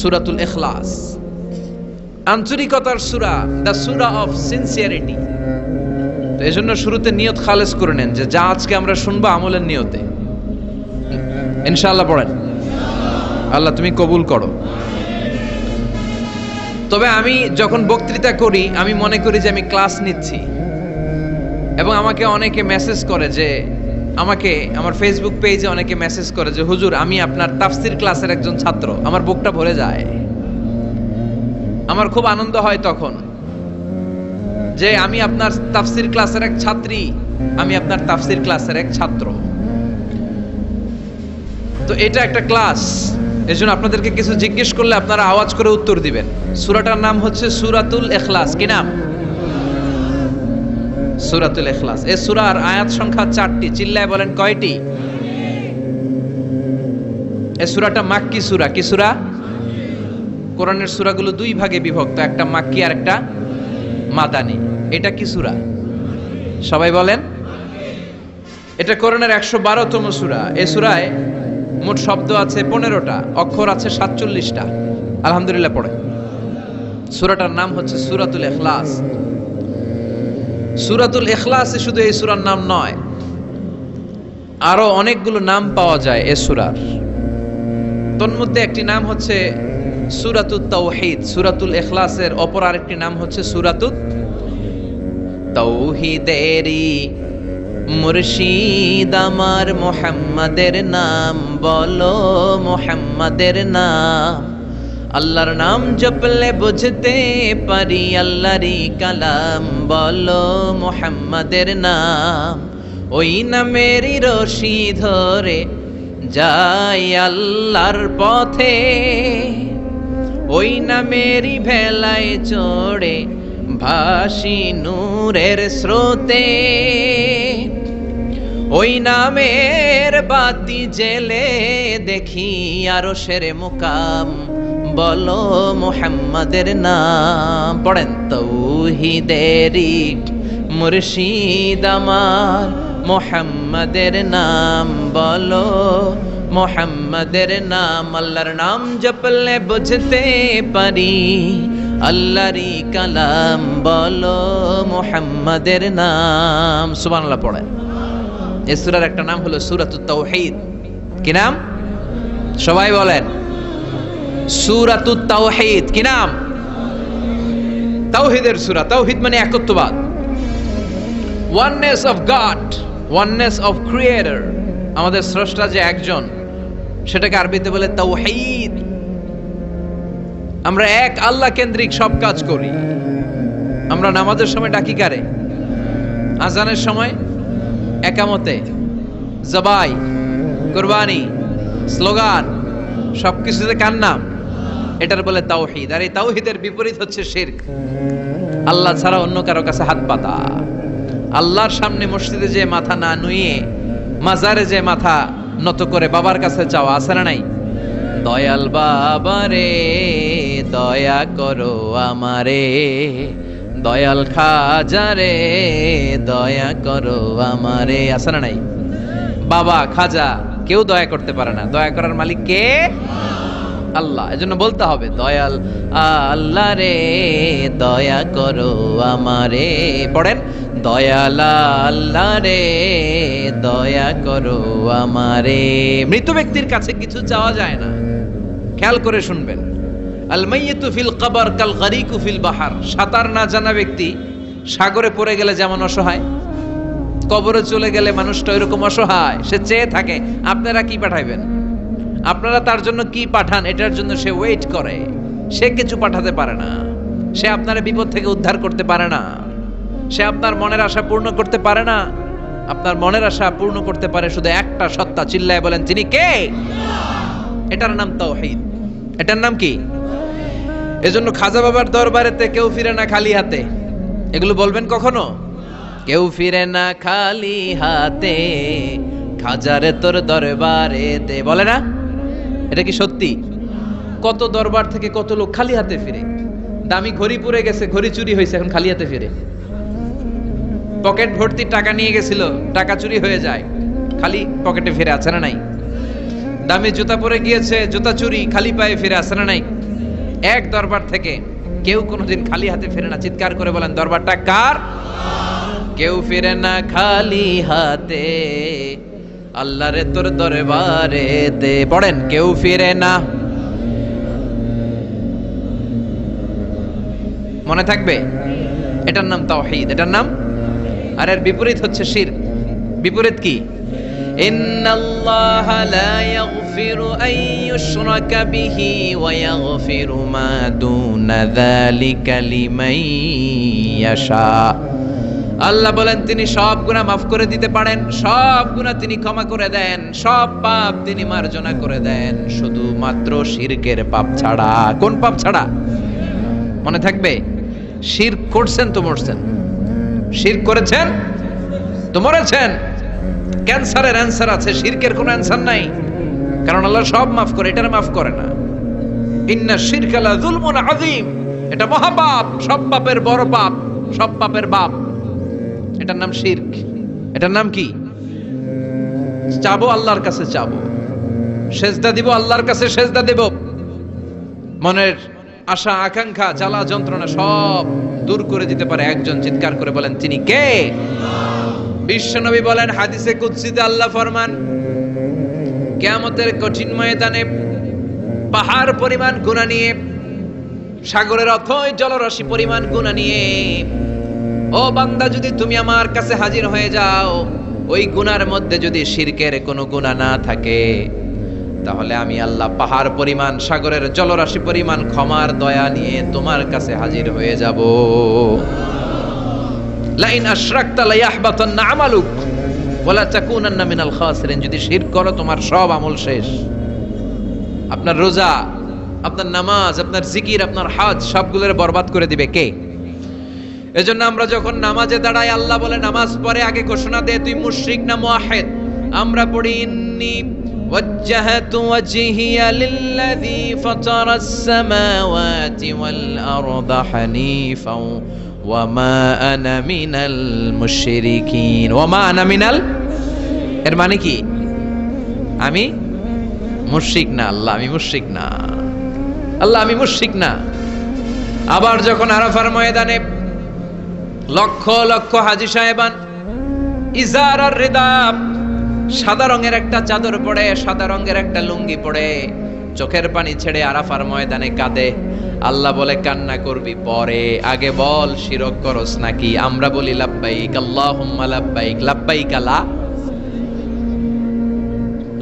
সূরাতুল ইখলাস আন্তরিকতার সূরা, দ্য সূরা অফ সিনসিয়ারিটি। তো এজন্য শুরুতে নিয়ত খালেস করে নেন যে যা আজকে আমরা শুনবো আমলের নিয়তে। ইনশাআল্লাহ পড়েন। আল্লাহ তুমি কবুল করো। তবে আমি যখন বক্তৃতা করি আমি মনে করি যে আমি ক্লাস নিচ্ছি, এবং আমাকে অনেকে মেসেজ করে যে আমাকে আমার ফেসবুক পেজে অনেকে মেসেজ করে যে হুজুর আমি আপনার তাফসির ক্লাসের একজন ছাত্র। আমার বুকটা ভরে যায়, আমার খুব আনন্দ হয় তখন যে আমি আপনার তাফসির ক্লাসের এক ছাত্রী, আমি আপনার তাফসির ক্লাসের এক ছাত্র। তো এটা একটা ক্লাস, এজন্য আপনাদেরকে কিছু জিজ্ঞেস করলে আপনারা আওয়াজ করে উত্তর দিবেন। সূরাটার নাম হচ্ছে সূরাতুল ইখলাস। কি নাম? সূরাতুল ইখলাস। এই সূরার আয়াত সংখ্যা 4টি। চিল্লায় বলেন কয়টি? এই সূরাটা মাক্কি সূরা। কি সূরা? কোরআনের সূরাগুলো দুই ভাগে বিভক্ত, একটা মাক্কি আর একটা মাদানী। এটা কি সূরা? সবাই বলেন। এটা কোরআনের 112তম সূরা। এই সূরায় মোট শব্দ আছে 15টা, অক্ষর আছে 47টা। আলহামদুলিল্লাহ পড়ে। সূরাটার নাম হচ্ছে সূরাতুল ইখলাস। সূরাতুল ইখলাসে শুধু এই সূরার নাম নয়, আরো অনেকগুলো নাম পাওয়া যায় এই সূরার। তন্মধ্যে একটি নাম হচ্ছে সূরাতুত তাওহীদ। সূরাতুল ইখলাসের অপর আরেকটি নাম হচ্ছে সূরাতুত তাওহীদেরই মুর্শিদ আমার মুহাম্মাদের নাম বলো, মুহাম্মাদের নাম আল্লাহর নাম জপলে বুঝতে পারি আল্লাহরই কালাম, বলো মুহাম্মাদের নাম। ওই নামেরই রশি ধরে যাই আল্লাহর পথে, ওই নামেরই ভেলায় চড়ে ভাসি নূরের স্রোতে। ওই নামের বাতি জেলে দেখি আরশের মুকাম, বলো মুহাম্মাদের নাম। পড়েন, তৌহিদেরই মুর্শিদ আমার, মুহাম্মাদের নাম বলো, মুহাম্মাদের নাম। আল্লাহর নাম জপলে বুঝতে পারি আল্লাহরই কালাম, বলো মুহাম্মাদের নাম। সুবহানাল্লাহ পড়েন। এই সূরার একটা নাম হলো সূরাতুত তাওহীদ। কি নাম? সবাই বলেন, সূরাতুত তাওহীদ। কি নাম? তাওহীদের সূরা। তাওহীদ মানে একত্ববাদ, oneness of God, oneness of creator. আমাদের স্রষ্টা যে একজন, সেটাকে আরবিতে বলে তাওহীদ। আমরা এক আল্লাহ কেন্দ্রিক সব কাজ করি। আমরা নামাজের সময় ডাকি কারে? আজানের সময়, একামতে, জবাই, কুরবানি, স্লোগান, সবকিছুতে কার নাম? এটার বলে তাওহীদ। আর এই তাওহীদের বিপরীত হচ্ছে শিরক। আল্লাহ ছাড়া অন্য কারো কাছে হাত পাতা, আল্লাহর সামনে মসজিদে যে মাথা না নুয়ে মাজারে যে মাথা নত করে বাবার কাছে চাওয়া, আছে না নাই? দয়াল বাবা রে দয়া করো আমারে, দয়াল খাজা রে দয়া করো আমারে, আছে না নাই? বাবা খাজা কেউ দয়া করতে পারে না, দয়া করার মালিক কে? আল্লাহ। এজন্য বলতে হবে দয়াল আল্লাহ রে দয়া করো আমারে। পড়েন, দয়াল আল্লাহ রে দয়া করো আমারে। মৃত ব্যক্তির কাছে কিছু চাওয়া যায় না, খেয়াল করে শুনবেন। আল মাইয়িতু ফিল কবর কাল গরিকু ফিল বাহার। সাঁতার না জানা ব্যক্তি সাগরে পড়ে গেলে যেমন অসহায়, কবরে চলে গেলে মানুষটা এরকম অসহায়, সে চেয়ে থাকে আপনারা কি পাঠাইবেন, আপনারা তার জন্য কি পাঠান, এটার জন্য সে ওয়েট করে। সে কিছু পাঠাতে পারে না, সে আপনার বিপদ থেকে উদ্ধার করতে পারে না, সে আপনার মনের আশা পূর্ণ করতে পারে না। আপনার মনের আশা পূর্ণ করতে পারে শুধু একটা সত্তা, চিল্লায় বলেন তিনি কে? এটার নাম তাওহীদ। এটার নাম কি? এজন্য খাজা বাবার দরবারেতে কেউ ফিরে না খালি হাতে। এগুলো বলবেন কখনো? কেউ ফিরে না খালি হাতে, খাজারে তোর দরবারে তে, বলে না? এটা কি সত্যি? কত দরবার থেকে কত লোক খালি হাতে ফিরে। দামি ঘড়ি পরে গেছে, ঘড়ি চুরি হয়েছে, এখন খালি হাতে ফিরে। পকেট ভর্তি টাকা নিয়ে গেছিল, টাকা চুরি হয়ে যায়, খালি পকেটে ফিরে, আছে না নাই? দামি জুতা পরে গিয়েছে, জুতা চুরি, খালি পায়ে ফিরে, আছে না নাই? এক দরবার থেকে কেউ কোনোদিন খালি হাতে ফিরে না। চিৎকার করে বলেন, দরবারটা কার? কেউ ফিরে না খালি হাতে, আল্লাহরে তোর দরবারে দে। পড়েন, কেউ ফিরে না। মনে থাকবে? এটার নাম তাওহীদ, এটার নাম। আর এর বিপরীত হচ্ছে শিরক। বিপরীত কি? ইন্নাল্লাহা লা ইয়াগফিরু আন ইউশরাকা বিহি ওয়া ইয়াগফিরু মা দুনা যালিকা লিমান ইয়াশা। আল্লাহ বলেন তিনি সব গুনাহ মাফ করে দিতে পারেন, সব গুনাহ তিনি ক্ষমা করে দেন, সব পাপ তিনি মার্জনা করে দেন, শুধুমাত্র শিরকের পাপ ছাড়া। কোন পাপ ছাড়া? মনে থাকবে, শিরক করছেন তো মরছেন, শিরক করেছেন তো মরেছেন। ক্যান্সারের অ্যানসার আছে, শিরকের কোনো অ্যানসার নাই, কারণ আল্লাহ সব মাফ করে, এটার মাফ করে না। ইন্না শিরকা লা যুলমুন আযীম, এটা মহাপাপ, সব পাপের বড় পাপ, সব পাপের বাপ। এটার নাম শিরক। এটার নাম কি? চাবো আল্লাহর কাছে, চাবো, সেজদা দিব আল্লাহর কাছে, সেজদা দেব। মনের আশা আকাঙ্ক্ষা জ্বালা যন্ত্রণা সব দূর করে দিতে পারে একজন। চিৎকার করে বলেন তিনি কে? বিশ্বনবী বলেন হাদিসে কুদসিতে আল্লাহ ফরমান, কিয়ামতের কঠিন ময়দানে পাহাড় পরিমাণ গুনাহ নিয়ে, সাগরের অথই জলরাশি পরিমাণ গুনাহ নিয়ে, ও বান্দা যদি তুমি আমার কাছে হাজির হয়ে যাও, ওই গুনার মধ্যে যদি শিরকের কোনো গুনাহ না থাকে, তাহলে আমি আল্লাহ পাহাড় পরিমাণ, সাগরের জলরাশি পরিমাণ ক্ষমার দয়া নিয়ে তোমার কাছে হাজির হয়ে যাব। লাইন আশরাকতা লায়াহবাতান্না আমালুক ওয়ালা তাকুনান্না মিনাল খাসিরিন। যদি শিরক করো তোমার সব আমল শেষ। আপনার রোজা, আপনার নামাজ, আপনার জিকির, আপনার হজ সবগুলোর বরবাদ করে দিবে কে? এজন্য আমরা যখন নামাজে দাঁড়াই, আল্লাহ বলে নামাজ পড়ে আগে ঘোষণা দে তুই মুশরিক না মুওয়াহহিদ। আমরা পড়ি ইন্নী ওয়াজ্জাহাতু ওয়াজহিয়া লিল্লাযী ফাতারাস সামাওয়াতি ওয়াল আরদা হানিফাও ওয়া মা আনা মিনাল মুশরিকিন। ওয়া মা আনা মিনাল, এর মানে কি? আমি মুশরিক না। আল্লাহ আমি মুশরিক না। আল্লাহ আমি মুশরিক না। আবার যখন আরাফার ময়দানে লক্ষ লক্ষ হাজী সাহেবান ইজার আর রিদা, সাদা রঙের একটা চাদর পরে, সাদা রঙের একটা লুঙ্গি পরে, চোখের পানি ছেড়ে আরাফার ময়দানে কাঁদে। আল্লাহ বলে কান্না করবি পরে, আগে বল শিরক করস নাকি? আমরা বলি লাব্বাইক আল্লাহুম্মা লাব্বাইক, লাব্বাইক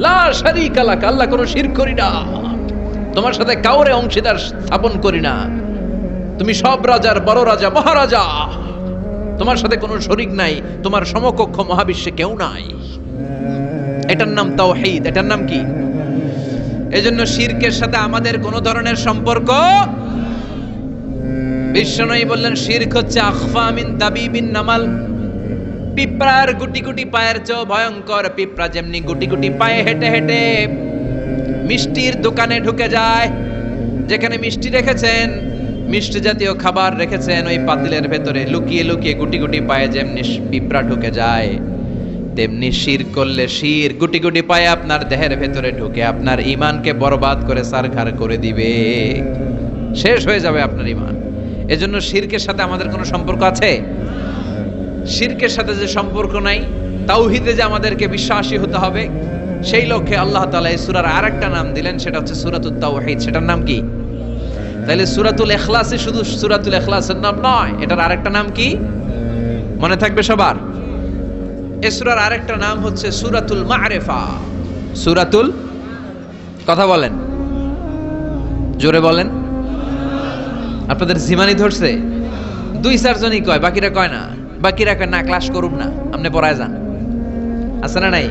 লা শারীকা লাক। আল্লাহ কোনো শিরক করি না, তোমার সাথে কাউরে অংশীদার স্থাপন করি না। তুমি সব রাজার বড় রাজা, মহারাজা, তোমার সাথে কোনো শরীক নাই, তোমার সমকক্ষ মহাবিশ্বে কেউ নাই। এটার নাম তাওহীদ। এটার নাম কি? এজন্য শিরকের সাথে আমাদের কোনো ধরনের সম্পর্ক। বিশ্বনবী বললেন শিরক হচ্ছে আখফা মিন দাবিবিন নামাল। পিঁপড়ার গুটি গুটি পায়ের চেয়েও ভয়ঙ্কর। পিঁপড়া যেমনি গুটি গুটি পায়ে হেঁটে হেঁটে মিষ্টির দোকানে ঢুকে যায়, যেখানে মিষ্টি রেখেছেন, মিষ্টি জাতীয় খাবার রেখেছেন, ওই পাতিলের ভেতরে লুকিয়ে লুকিয়ে গুটি গুটি পায়ে যেমনি পিঁপড়া ঢুকে যায়, তেমনি শিরক করলে শির গুটি গুটি পায়ে আপনার দেহের ভেতরে ঢুকে আপনার ঈমানকে বরবাদ করে সারখার করে দিবে, শেষ হয়ে যাবে আপনার ঈমান। এজন্য শিরকের সাথে আমাদের কোনো সম্পর্ক আছে? শিরকের সাথে যে সম্পর্ক নাই, তাওহীদে যে আমাদেরকে বিশ্বাসী হতে হবে, সেই লক্ষ্যে আল্লাহ তাআলা এই সূরার আরেকটা নাম দিলেন, সেটা হচ্ছে সূরাতুত তাওহীদ। সেটার নাম কি? তাহলে সূরাতুল ইখলাসে শুধু সূরাতুল ইখলাসের নাম নয়, এটার আরেকটা নাম কি মনে থাকবে সবার? এই সূরার আরেকটা নাম হচ্ছে সূরাতুল মা'রিফা। সূরাতুল, কথা বলেন, জোরে বলেন। আপনাদের জিমানি ধরছে? 2-4 জনই কয়, বাকিরা কয় না। বাকিরা কয় না ক্লাস করুম না, আপনি পড়ায় যান। আছে না নাই?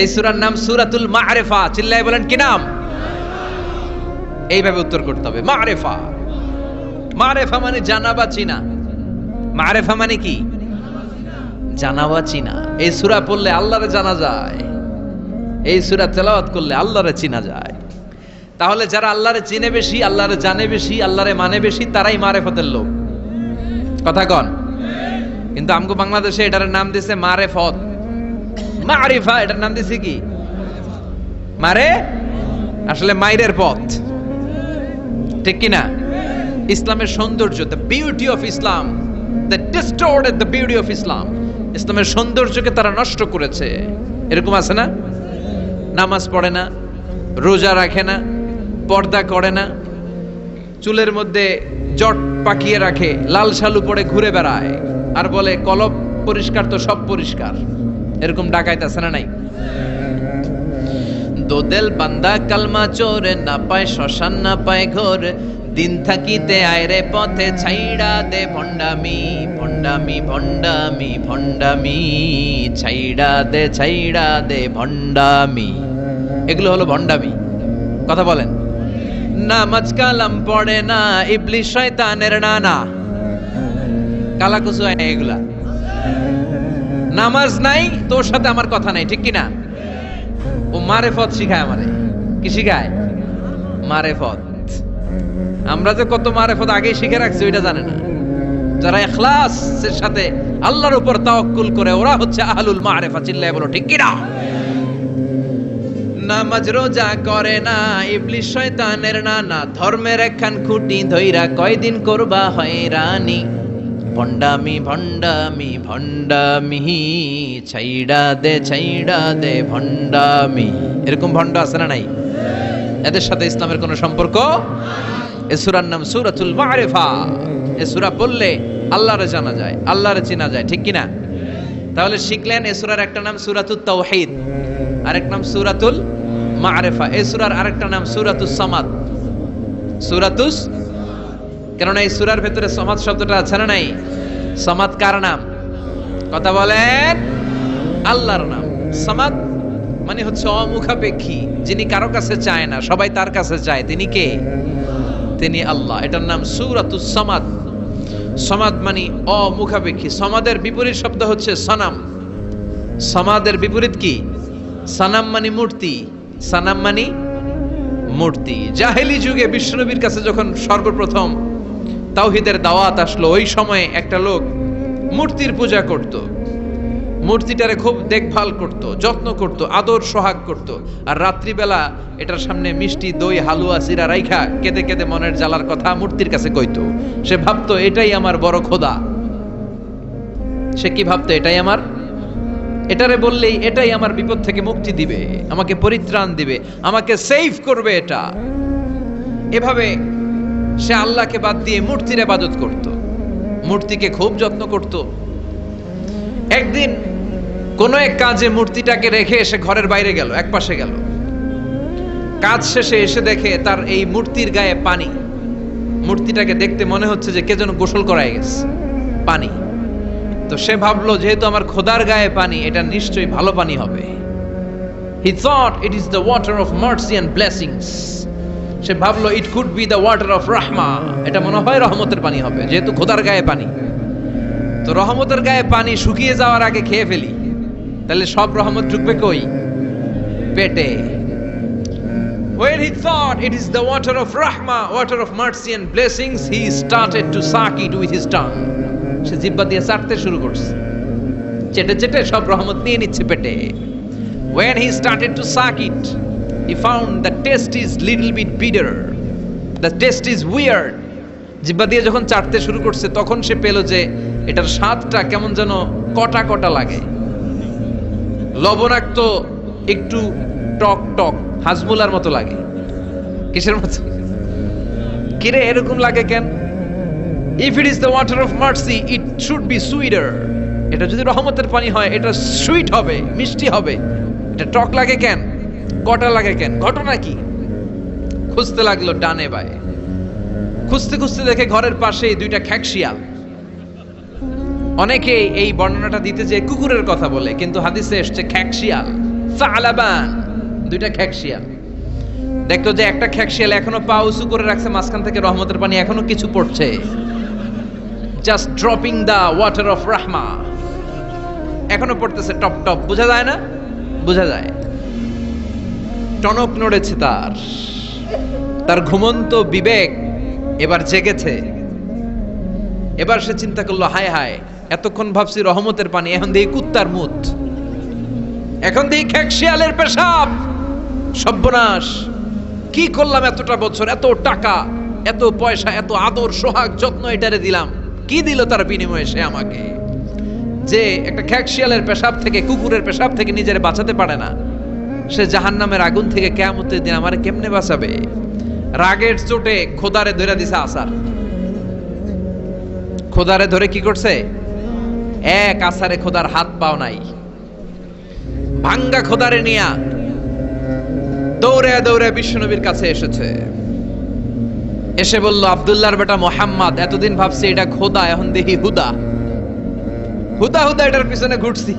এই সূরার নাম সূরাতুল মা'রিফা। চিল্লায় বলেন কি নাম? এইভাবে উত্তর করতে হবে, মা'রিফা। মা'রিফা মানে জানা বা চিনা। মা'রিফা মানে কি? জানা বা চিনা। এই সূরা পড়লে আল্লাহরে জানা যায়, এই সূরা তেলাওয়াত করলে আল্লাহরে চিনা যায়। তাহলে যারা আল্লাহরে চিনে বেশি, আল্লাহরে জানে বেশি, আল্লাহরে মানে বেশি, তারাই মারেফতের লোক। কথা কন? কিন্তু আমগো বাংলাদেশে এটার নাম দিছে মারেফত। মারিফা এটার নাম দিছে কি? মারে, আসলে মাইরের পথ। ঠিক কি না? ইসলামের সৌন্দর্য, the beauty of Islam, the distorted the beauty of Islam. ইসলামের সৌন্দর্যকে তারা নষ্ট করেছে। এরকম আছে না? নামাজ পড়ে না, রোজা রাখে না, পর্দা করে না, চুলের মধ্যে জট পাকিয়ে রাখে, লাল শালু পরে ঘুরে বেড়ায়, আর বলে কলব পরিষ্কার তো সব পরিষ্কার। এরকম ডাকাইত আছে না নাই? দোদেল বান্দা কালমা চোরে, না পায় শ্মশান না পায় ঘোর, দিন থাকিতে আয়রে পথে ছাইড়া দে ভণ্ডামি, ভণ্ডামি ভণ্ডামি ভণ্ডামি, ছাইড়া দে ভণ্ডামি। এগুলো হলো ভণ্ডামি। কথা বলেন। নামাজ কালাম পড়ে না, ইবলিশ শয়তানের নানা। কালাকুচু এগুলা। নামাজ নাই, তোর সাথে আমার কথা নাই, ঠিক কিনা? ও মারেফত শিখায় আমারে। কি শিখায়? মারেফত। আমরা যে কত মারেফত আগেই শিখে রাখছি ওইটা জানে না। যারা ইখলাসের সাথে আল্লাহর উপর তাওয়াক্কুল করে, ওরা হচ্ছে আহলুল মারেফা। চিল্লায় বলো ঠিক কিনা? নামাজ রোজা করে না, ইবলিশ শয়তানের নানা, ধর্মের একখান খুঁটি ধইরা কয়দিন করবা হয়রানি, ভণ্ডামি ভণ্ডামি ভণ্ডামি, ছাইড়া দে ভণ্ডামি। এরকম ভণ্ড আছে না নাই? এদের সাথে ইসলামের কোনো সম্পর্ক? এ সূরার নাম সূরাতুল মা'রিফা। এ সূরা পড়লে আল্লাহরে জানা যায়, আল্লাহরে চেনা যায়, ঠিক কিনা? তাহলে শিখলেন এ সূরার একটা নাম সূরাতুত তাওহীদ, আরেক নাম সূরাতুল মা'রিফা। এই সূরার আরেকটা নাম সূরাতুস সামাদ। সূরাতুস, কেননা এই সূরার ভেতরে সামাদ শব্দটা আছে না নাই? সামাদ কার নাম? কথা বলেন। আল্লাহর নাম। সামাদ মানে হচ্ছে অমুখাপেক্ষী, যিনি কারো কাছে চায় না, সবাই তার কাছে চায়। তিনি কে? তিনি আল্লাহ। এটার নাম সূরাতুস সামাদ। সামাদ মানে অমুখাপেক্ষী। সামাদের বিপরীত শব্দ হচ্ছে সনাম। সামাদের বিপরীত কি? সানাম মানে মূর্তি। সানাম মানে মূর্তি। জাহেলি যুগে বিশ্বনবীর কাছে যখন সর্বপ্রথম তাওহীদের দাওয়াত আসলো, ওই সময়ে একটা লোক মূর্তির পূজা করত, মূর্তিটারে খুব দেখভাল করত, যত্ন করত, আদর সোহাগ করত, আর রাত্রিবেলা এটার সামনে মিষ্টি দই হালুয়া চিরা রাইখা কেঁদে কেঁদে মনের জ্বালার কথা মূর্তির কাছে কইতো। সে ভাবতো এটাই আমার বড় খোদা। সে কি ভাবতো? এটারে বললেই এটাই আমার বিপদ থেকে মুক্তি দিবে, আমাকে পরিত্রাণ দিবে, আমাকে সেভ করবে এটা। এভাবে সে আল্লাহকে বাদ দিয়ে মূর্তির ইবাদত করত, মূর্তিকে খুব যত্ন করত। একদিন কোন এক কাজে মূর্তিটাকে রেখে এসে ঘরের বাইরে গেল, এক পাশে গেল। কাজ শেষে এসে দেখে তার এই মূর্তির গায়ে পানি। মূর্তিটাকে দেখতে মনে হচ্ছে যে কে যেন গোসল করায় গেছে, পানি। তো সে ভাবলো যেহেতু আমার খোদার গায়ে পানি, এটা নিশ্চয়ই ভালো পানি হবে। He thought it is the water of mercy and blessings. সে ভাবলো it could be the water of rahma. এটা মনে হয় রহমতের পানি হবে, যেহেতু খোদার গায়ে পানি। তো রহমতের গায়ে পানি শুকিয়ে যাওয়ার আগে খেয়ে ফেলি, তাহলে সব রহমত ঢুকবে কই? পেটে। When he thought it is the water of rahma, water of mercy and blessings, he started to suck it with his tongue. সে জিহ্বা দিয়ে চাটতে শুরু করছে, চেটে চেটে সব রহমত নিয়ে নিচ্ছে পেটে। When he started to suck it, he found the taste is little bit bitter. The taste is weird. জিহ্বা দিয়ে যখন চাটতে শুরু করছে, তখন সে পেল যে এটার স্বাদটা কেমন যেন কটা কটা লাগে, লবণাক্ত, একটু টক টক, হাজমুলার মতো লাগে। কিসের মতো? কিরে এরকম লাগে কেন? If it is the water of mercy, it should be sweeter. এটা যদি রহমতের পানি হয়, এটা সুইট হবে, মিষ্টি হবে। এটা টক লাগে কেন? কটা লাগে কেন? ঘটনা কি? খুঁজতে লাগলো ডানে বায়ে। খুঁজতে খুঁজতে দেখে ঘরের পাশেই দুইটা খ্যাকশিয়াল। অনেকে এই বর্ণনাটা দিতে যে কুকুরের কথা বলে, কিন্তু হাদিসে এসেছে খ্যাকশিয়াল, সালাবান, দুইটা খ্যাকশিয়াল। দেখতো যে একটা খ্যাকশিয়াল এখনো পা উঁচু করে রাখছে, মাঝখান থেকে রহমতের পানি এখনো কিছু পড়ছে। Just dropping the water of রাহমা, এখনো পড়তেছে টপ টপ। বোঝা যায় না? বোঝা যায়। টনক নড়েছে তার ঘুমন্ত বিবেক এবার জেগেছে। এবার সে চিন্তা করলো, হায় হায়, এতক্ষণ ভাবছি রহমতের পানি, এখন দেখি কুত্তার মুত, এখন দেখি খ্যাকশিয়ালের পেশাব। সর্বনাশ, কি করলাম এতটা বছর, এত টাকা, এত পয়সা, এত আদর সোহাগ যত্ন এটারে দিলাম, কি দিল তার বিনিময়ে সে আমাকে? যে একটা খ্যাকশিয়ালের পেশাব থেকে, কুকুরের পেশাব থেকে নিজের বাঁচাতে পারে না, সে জাহান্নামের আগুন থেকে কিয়ামতের দিন আমারে কেমনে বাঁচাবে? রাগের চোটে খোদারে ধরে দিছে আসার। খোদারে ধরে কি করছে? এক আসারে খোদার হাত পাও নাই। ভাঙ্গা খোদারে নিয়া দৌড়ে দৌড়ে বিশ্বনবীর কাছে এসেছে। এসে বলল, আব্দুল্লাহর বেটা মোহাম্মদ, এতদিন ভাবছি এটা খোদা, এখন দেখি হুদা। হুদা হুদা এটার পিছনে ঘুরছি,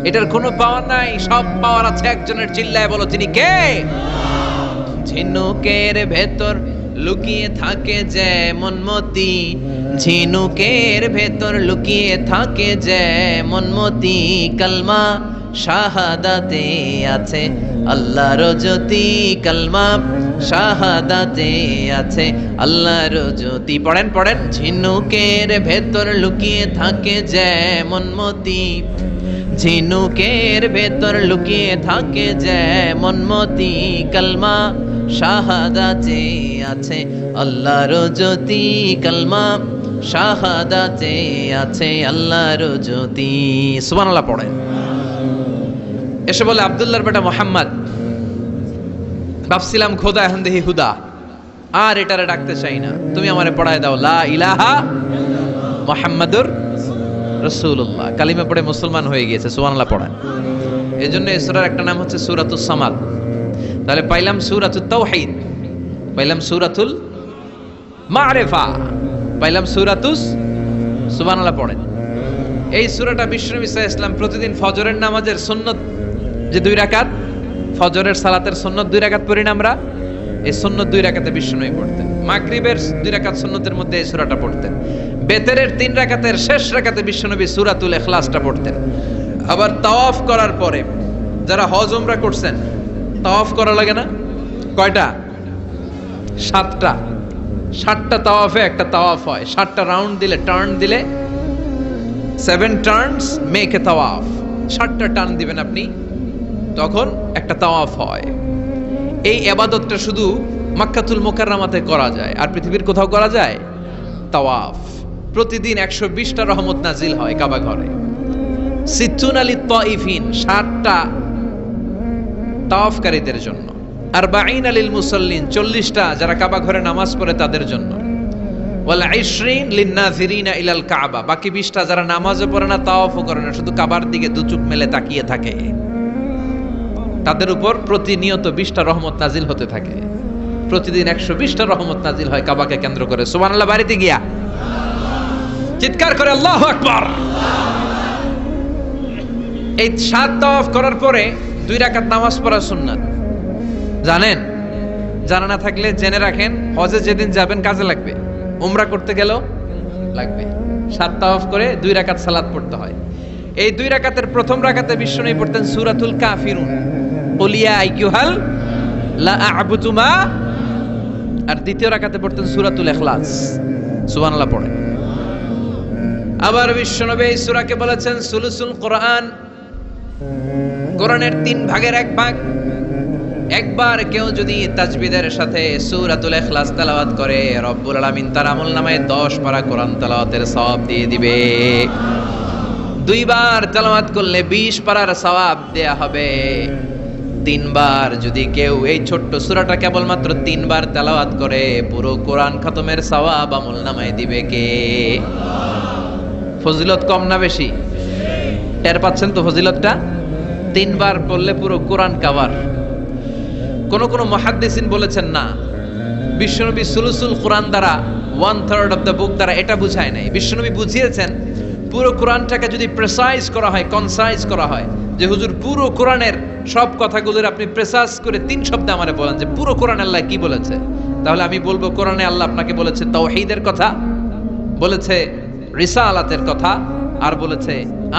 এটার কোনো পাওয়ার নাই, সব পাওয়ার আছে একজনের। চিল্লায় বলো, তিনি কে? ঝিনুকের ভেতর লুকিয়ে থাকে যেমন মতি, ঝিনুকের ভেতর লুকিয়ে থাকে যেমন মতি, কালমা শাহাদাতে আছে আল্লাহর জ্যোতি, কালমা শাহাদাতে আছে আল্লাহর জ্যোতি। পড়েন পড়েন। ঝিনুকের ভেতর লুকিয়ে থাকে যেমন মতি, ঝিনুকের ভেতর লুকিয়ে থাকে যেমন মতি, কালমা শাহাদাতে আছে আল্লাহর জ্যোতি, কালমা শাহাদাতে আছে আল্লাহর জ্যোতি। সুবহানাল্লাহ পড়েন। এসে বলে, আব্দুল্লাহর বেটা মোহাম্মদ, ভাবছিলাম খোদা, এখন দেখি হুদা, আর এটারে ডাকতে চাই না, তুমি আমারে পড়ায় দাও লা ইলাহা মুহাম্মাদুর রাসূলুল্লাহ। কালিমা পড়ে মুসলমান হয়ে গিয়েছে। সুবহানাল্লাহ পড়েন। এজন্য এই সূরার একটা নাম হচ্ছে সূরাতুস সামাদ। তাহলে পাইলাম সূরাতুত তাওহীদ, পাইলাম সূরাতুল মারিফা, পাইলাম সূরাতুস সুবহানাল্লাহ পড়েন। এই সূরাটা বিশ্বনবী সাল্লাল্লাহু আলাইহি ওয়াসাল্লাম প্রতিদিন ফজরের নামাজের সুন্নত যে 2 রাকাত, ফজরের সালাতের সুন্নত 2 রাকাত পড়ি না আমরা, এই সুন্নত 2 রাকাতে বিশ্বনবী পড়তেন। মাগরিবের 2 রাকাত সুন্নতের মধ্যে এই সূরাটা পড়তেন। বেতেরের 3 রাকাতের শেষ রাকাতে বিশ্বনবী সূরাতুল ইখলাসটা পড়তেন। আবার তাওয়াফ করার পরে যারা হজ উমরা করছেন, তাওয়াফ করা লাগে না? কয়টা? 7টা। 7টা তাওয়াফে একটা তাওয়াফ হয়। 7টা রাউন্ড দিলে, টার্ন দিলে 7 টার্নস মেক এ তাওয়াফ। 7টা টার্ন দিবেন আপনি, তখন একটা তাওয়াফ হয়। এই ইবাদতটা শুধু মক্কাতুল মুকাররমাতে করা যায়, আর পৃথিবীর কোথাও করা যায়? তাওয়াফ প্রতিদিন 120টা রহমত নাজিল হয় কাবা ঘরে। সিত্তুন আলিত তাইফিন, 60টা তাওয়াফকারীদের জন্য। 40 আলিল মুসাল্লিন, 40টা যারা কাবা ঘরে নামাজ পড়ে তাদের জন্য। ওয়াল 20 লিন-নাযিরিনা ইলাল কাবা, বাকি 20টা যারা নামাজও পড়ে না, তাওয়াফও করে না, শুধু কাবার দিকে দু চোখ মেলে তাকিয়ে থাকে, তাদের উপর প্রতিনিয়ত 20টা রহমত নাজিল হতে থাকে। প্রতিদিন 120টা রহমত নাজিল হয় কাবাকে কেন্দ্র করে। সুবহানাল্লাহ বাড়িতে গিয়া চিৎকার করে আল্লাহু আকবার। এই 7 তাওয়াফ করার পরে 2 রাকাত নামাজ পড়া সুন্নাত। জানেন? জানা না থাকলে জেনে রাখেন, হজে যেদিন যাবেন কাজে লাগবে, উমরা করতে গেলেও লাগবে। 7 তাওয়াফ করে 2 রাকাত সালাত পড়তে হয়। এই 2 রাকাতের প্রথম রাকাতে বিশ্বনবী পড়তেন সূরাতুল কাফিরুন, কুল ইয়া আইয়ুহাল লা আ'বুদু মা, আর দ্বিতীয় রাকাতে পড়তেন সূরাতুল ইখলাস। সুবহানাল্লাহ পড়েন। আবার বিশ্বনবী এই সূরাকে বলেছেন সুলুসুল কোরআন, কোরআনের 3 ভাগের 1 ভাগ। একবার কেউ যদি তাজবিদের সাথে সূরাতুল ইখলাস তেলাওয়াত করে, রব্বুল আলামিন তার আমলনামায় 10 পারা কোরআন তেলাওয়াতের সওয়াব দিয়ে দিবে। 2 বার তেলাওয়াত করলে 20 পারার সওয়াব দেয়া হবে। 3 বার যদি কেউ এই ছোট্ট সূরাটা কেবলমাত্র 3 বার তেলাওয়াত করে, পুরো কোরআন খতমের সওয়াব আমলনামায় দিবে কে? ফজিলত কম না বেশি? টের পাচ্ছেন তো ফজিলতটা? 3 বার পড়লে পুরো কোরআন কভার। কোন কোন মুহাদ্দিসিন বলেছেন না, বিশ্বনবী সুলুসুল কোরআন দ্বারা 1/3 অফ দ্য বুক দ্বারা এটা বুঝায় নাই। বিশ্বনবী বুঝিয়েছেন পুরো কোরআনটাকে যদি প্রেসাইজ করা হয়, কনসাইজ করা হয়, যে হুজুর পুরো কোরআনের সব কথাগুলোর আপনি প্রেসাইজ করে 3 শব্দে আমারে বলেন যে পুরো কোরআন আল্লাহ কি বলেছে, তাহলে আমি বলবো কোরআনে আল্লাহ আপনাকে বলেছে তাওহীদের কথা, বলেছে রিসালাতের কথা, আর বলেছে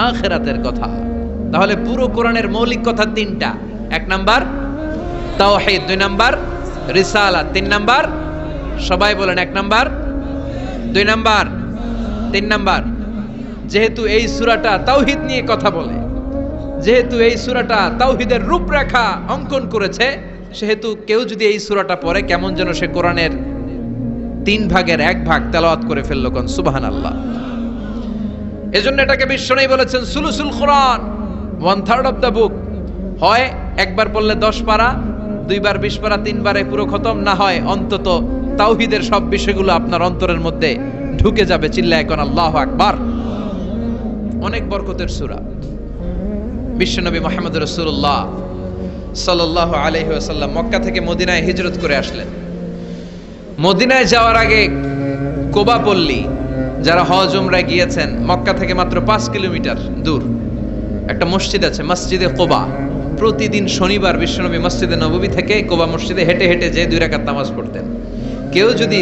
আখিরাতের কথা। তাহলে পুরো কোরআনের মৌলিক কথা 3টা। 1 নাম্বার তাওহীদ, 2 নাম্বার রিসালাত, 3 নাম্বার সবাই বলেন 1 নাম্বার, 2 নাম্বার, 3 নাম্বার। যেহেতু এই সূরাটা তাওহীদ নিয়ে কথা বলে, যেহেতু এই সূরাটা তাওহীদের রূপরেখা অঙ্কন করেছে, সেহেতু কেউ যদি এই সূরাটা পড়ে কেমন যেন সে কোরআনের 3 ভাগের 1 ভাগ তেলাওয়াত করে ফেলল। কোন সুবহানাল্লাহ। এজন্য এটাকে বিশ্বনবী বলেছেন সুলুসুল কোরআন, 1/3 অফ দ্য বুক। হয় একবার পড়লে 10 পারা, 2 বার 20 পারা, 3 বারে পুরো খতম, না হয় অন্তত তাওহীদের সব বিষয়গুলো আপনার অন্তরের মধ্যে ঢুকে যাবে। চিল্লায় কোন আল্লাহু আকবার। অনেক বরকতের সূরা। বিশ্বনবী মুহাম্মদ রাসূলুল্লাহ সাল্লাল্লাহু আলাইহি ওয়াসাল্লাম মক্কা থেকে মদিনায় হিজরত করে আসলেন। মদিনায় যাওয়ার আগে কোবা পল্লী, যারা হজ উমরায় গিয়েছেন, মক্কা থেকে মাত্র 5 কিলোমিটার দূর একটা মসজিদ আছে, মসজিদে কোবা। প্রতিদিন শনিবার বিশ্বনবী মসজিদে নববী থেকে কোবা মসজিদে হেঁটে হেঁটে যে 2 রাকাত নামাজ পড়তেন। কেউ যদি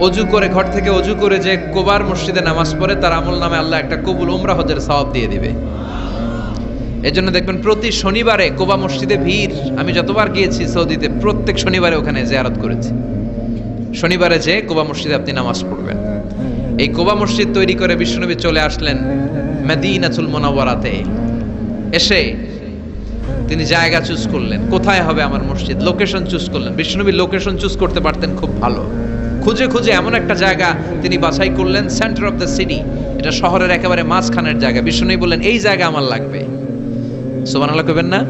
অজু করে, ঘর থেকে অজু করে যে কোবার মসজিদে নামাজ পড়ে, তার আমল নামে আল্লাহ একটা কবুল উমরা হজের সওয়াব দিয়ে দিবে। এজন্য দেখবেন প্রতি শনিবারে কোবা মসজিদে ভিড়। আমি যতবার গিয়েছি সৌদিতে, প্রত্যেক শনিবারে ওখানে জিয়ারত করেছি। শনিবারে যে কোবা মসজিদে আপনি নামাজ পড়বেন। এই কোবা মসজিদ তৈরি করে বিশ্বনবী চলে আসলেন মদিনাতুল মুনাওয়ারাতে। এসে তিনি জায়গা চুজ করলেন, কোথায় হবে আমার মসজিদ, লোকেশন চুজ করলেন। বিশ্বনবী লোকেশন চুজ করতে পারতেন খুব ভালো। খুঁজে খুঁজে এমন একটা জায়গা তিনি বাছাই করলেন, সেন্টার অফ দ্য সিটি, এটা শহরের একেবারে মাঝখানের জায়গা। বিশ্বনবী বললেন এই জায়গা আমার লাগবে। সুবহানাল্লাহ কইবেন না?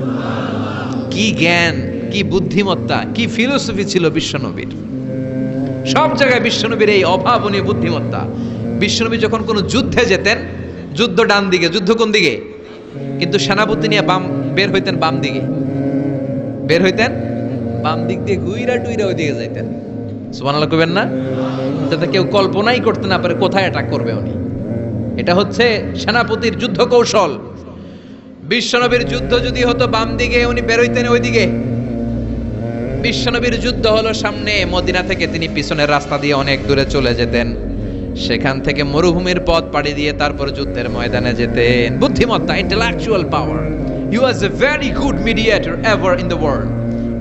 কি জ্ঞান, কি বুদ্ধিমত্তা, কি ফিলোসফি ছিল বিশ্বনবীর। সব জায়গায় বিশ্বনবীর এই অভাবনীয় বুদ্ধিমত্তা। বিশ্বনবী যখন কোনো যুদ্ধে যেতেন, যুদ্ধ ডান দিকে, যুদ্ধ কোন দিকে, কিন্তু সেনাপতি নিয়ে বের হইতেন বাম দিকে, বের হইতেন বাম দিক দিয়ে ঘুইরা টুইরা ওইদিকে যাইতেন। সুবহানাল্লাহ কইবেন না? যাতে কেউ কল্পনাই করতে না পারে কোথায় অ্যাটাক করবে উনি। এটা হচ্ছে সেনাপতির যুদ্ধ কৌশল। বিশ্বনবীর যুদ্ধ যদি হতো বাম দিকে, উনি বেরোইতেন ওইদিকে। বিশ্বনবীর যুদ্ধ হলো সামনে, মদিনা থেকে তিনি পিছনের রাস্তা দিয়ে অনেক দূরে চলে যেতেন, সেখান থেকে মরুভূমির পথ পাড়ি দিয়ে তারপর যুদ্ধের ময়দানে যেতেন। বুদ্ধিমত্তা, intellectual power. He was a very good mediator ever in the world.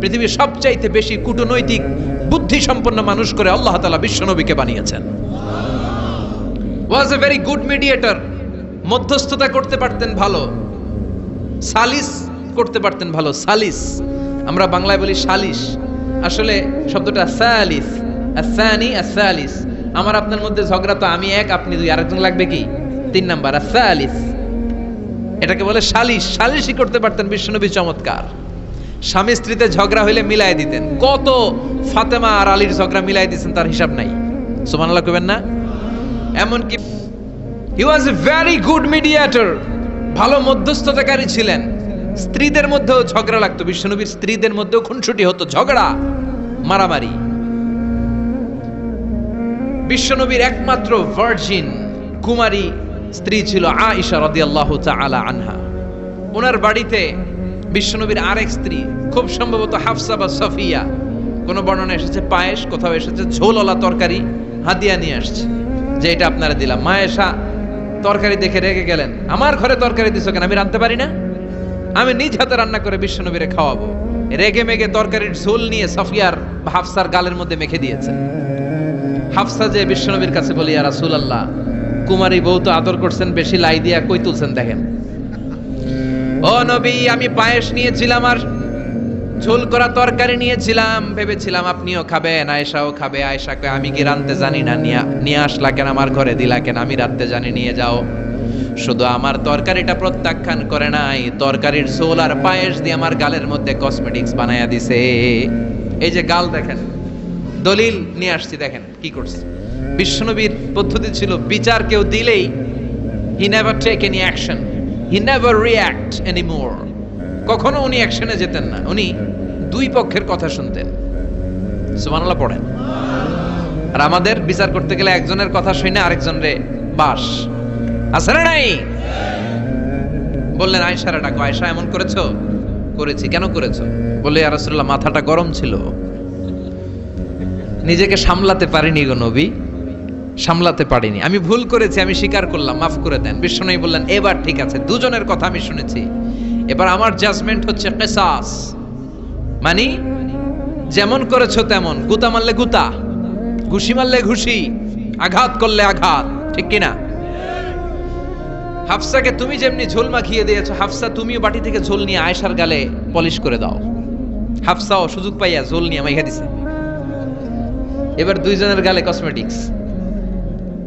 পৃথিবীর সবচাইতে বেশি কূটনৈতিক বুদ্ধি সম্পন্ন মানুষ করে আল্লাহ তাআলা বিশ্বনবীকে বানিয়েছেন। ওয়াজ এ ভেরি গুড মিডিয়েটর। মধ্যস্থতা করতে পারতেন ভালো, সালিস করতে পারতেন ভালো। সালিস আমরা বাংলায় বলি সালিশ, আসলে শব্দটা সালিস, আসানি আসালিস। আমার আপনার মধ্যে ঝগড়া তো আমি এক আপনি দুই, আরেকজন লাগবে কি 3 নাম্বার, আসালিস। এটাকে বলে সালিশ। সালিশই করতে পারতেন বিশ্বনবী, চমৎকার। স্বামী স্ত্রীতে ঝগড়া হইলে মিলাই দিতেন। কত ফাতেমা আর আলীর ঝগড়া মিলাই দিয়েছেন তার হিসাব নাই। সুবহানাল্লাহ কইবেন না? এমনকি হি ওয়াজ এ ভেরি গুড মিডিয়েটর, ভালো মধ্যস্থতাকারী ছিলেন। স্ত্রীদের মধ্যেও ঝগড়া লাগতো, বিশ্বনবীর স্ত্রীদের মধ্যেও খুনসুটি হতো, ঝগড়া মারামারি। বিশ্বনবীর একমাত্র ভার্জিন কুমারী স্ত্রী ছিল আয়েশা রাদিয়াল্লাহু তাআলা আনহা। ওনার বাড়িতে বিশ্বনবীর আরেক স্ত্রী, খুব সম্ভবত হাফসা বা সফিয়া, কোন বর্ণনা এসেছে পায়েস, কোথাও এসেছে ঝোলওয়ালা তরকারি হাদিয়া নিয়ে আসছে, যে এটা আপনারা দিলাম। মায়েশা তরকারি দেখে রেগে গেলেন, আমার ঘরে তরকারি দিছো কেন? আমি রাঁধতে পারি না? আমি নিজ হাতে রান্না করে বিশ্বনবীরে খাওয়াবো। রেগে মেগে তরকারির ঝোল নিয়ে সফিয়ার বা হাফসার গালের মধ্যে মেখে দিয়েছে। হাফসা যে বিশ্বনবীর কাছে বলি, ইয়া রাসূলুল্লাহ, কুমারী বউ তো আদর করছেন বেশি, লাই দিয়া কই তুলছেন দেখেন। ও নবী, আমি পায়েস নিয়েছিলাম আর ঝোল করা তরকারি নিয়েছিলাম, ভেবেছিলাম আপনিও খাবেন, আয়েশাও খাবে। আয়েশা কয়, আমি কি রাঁধতে জানি না? নিয়ে আসলা কেন আমার ঘরে, দিলা কেন? আমি রাঁধতে জানি, নিয়ে যাও। শুধু আমার তরকারিটা প্রত্যাখ্যান করে নাই, তরকারির ঝোল আর পায়েস দিয়ে আমার গালের মধ্যে কসমেটিক্স বানায়া দিছে। এই যে গাল দেখেন, দলিল নিয়ে আসছি, দেখেন কি করছে। বিশ্বনবীর পদ্ধতি ছিল, বিচার কেউ দিলেই he never take any action, he never react anymore. কখনো উনি অ্যাকশনে যেতেন না, উনি দুই পক্ষের কথা শুনতেন। সুবহানাল্লাহ পড়েন। আর আমাদের বিচার করতে গেলে একজনের কথা শুনে আরেকজনরে বাস আছে না নাই? বললেন আয়েশারে ডাকো। আয়েশা, এমন করেছো? করেছি। কেন করেছো? বলে, ইয়া রাসূলুল্লাহ, মাথাটা গরম ছিল, নিজেকে সামলাতে পারিনি গো নবী, সামলাতে পারিনি, আমি ভুল করেছি, আমি স্বীকার করলাম, মাফ করে দেন। বিশ্বনবী বললেন, এবার ঠিক আছে, দুজনের কথা আমি শুনেছি, এবার আমার জাজমেন্ট হচ্ছে কিসাস, মানে যেমন করেছো তেমন, গুতা মারলে গুতা, ঘুষি মারলে ঘুষি, আঘাত করলে আঘাত, ঠিক কিনা? হাফসাকে তুমি যেমনি ঝোল মাখিয়ে দিয়েছো, হাফসা তুমিও বাটি থেকে ঝোল নিয়ে আয়েশার গালে পলিশ করে দাও। হাফসাও সুযোগ পাইয়া ঝোল নিয়ে মাইখা দিছে। এবার দুইজনের গালে কসমেটিক্স।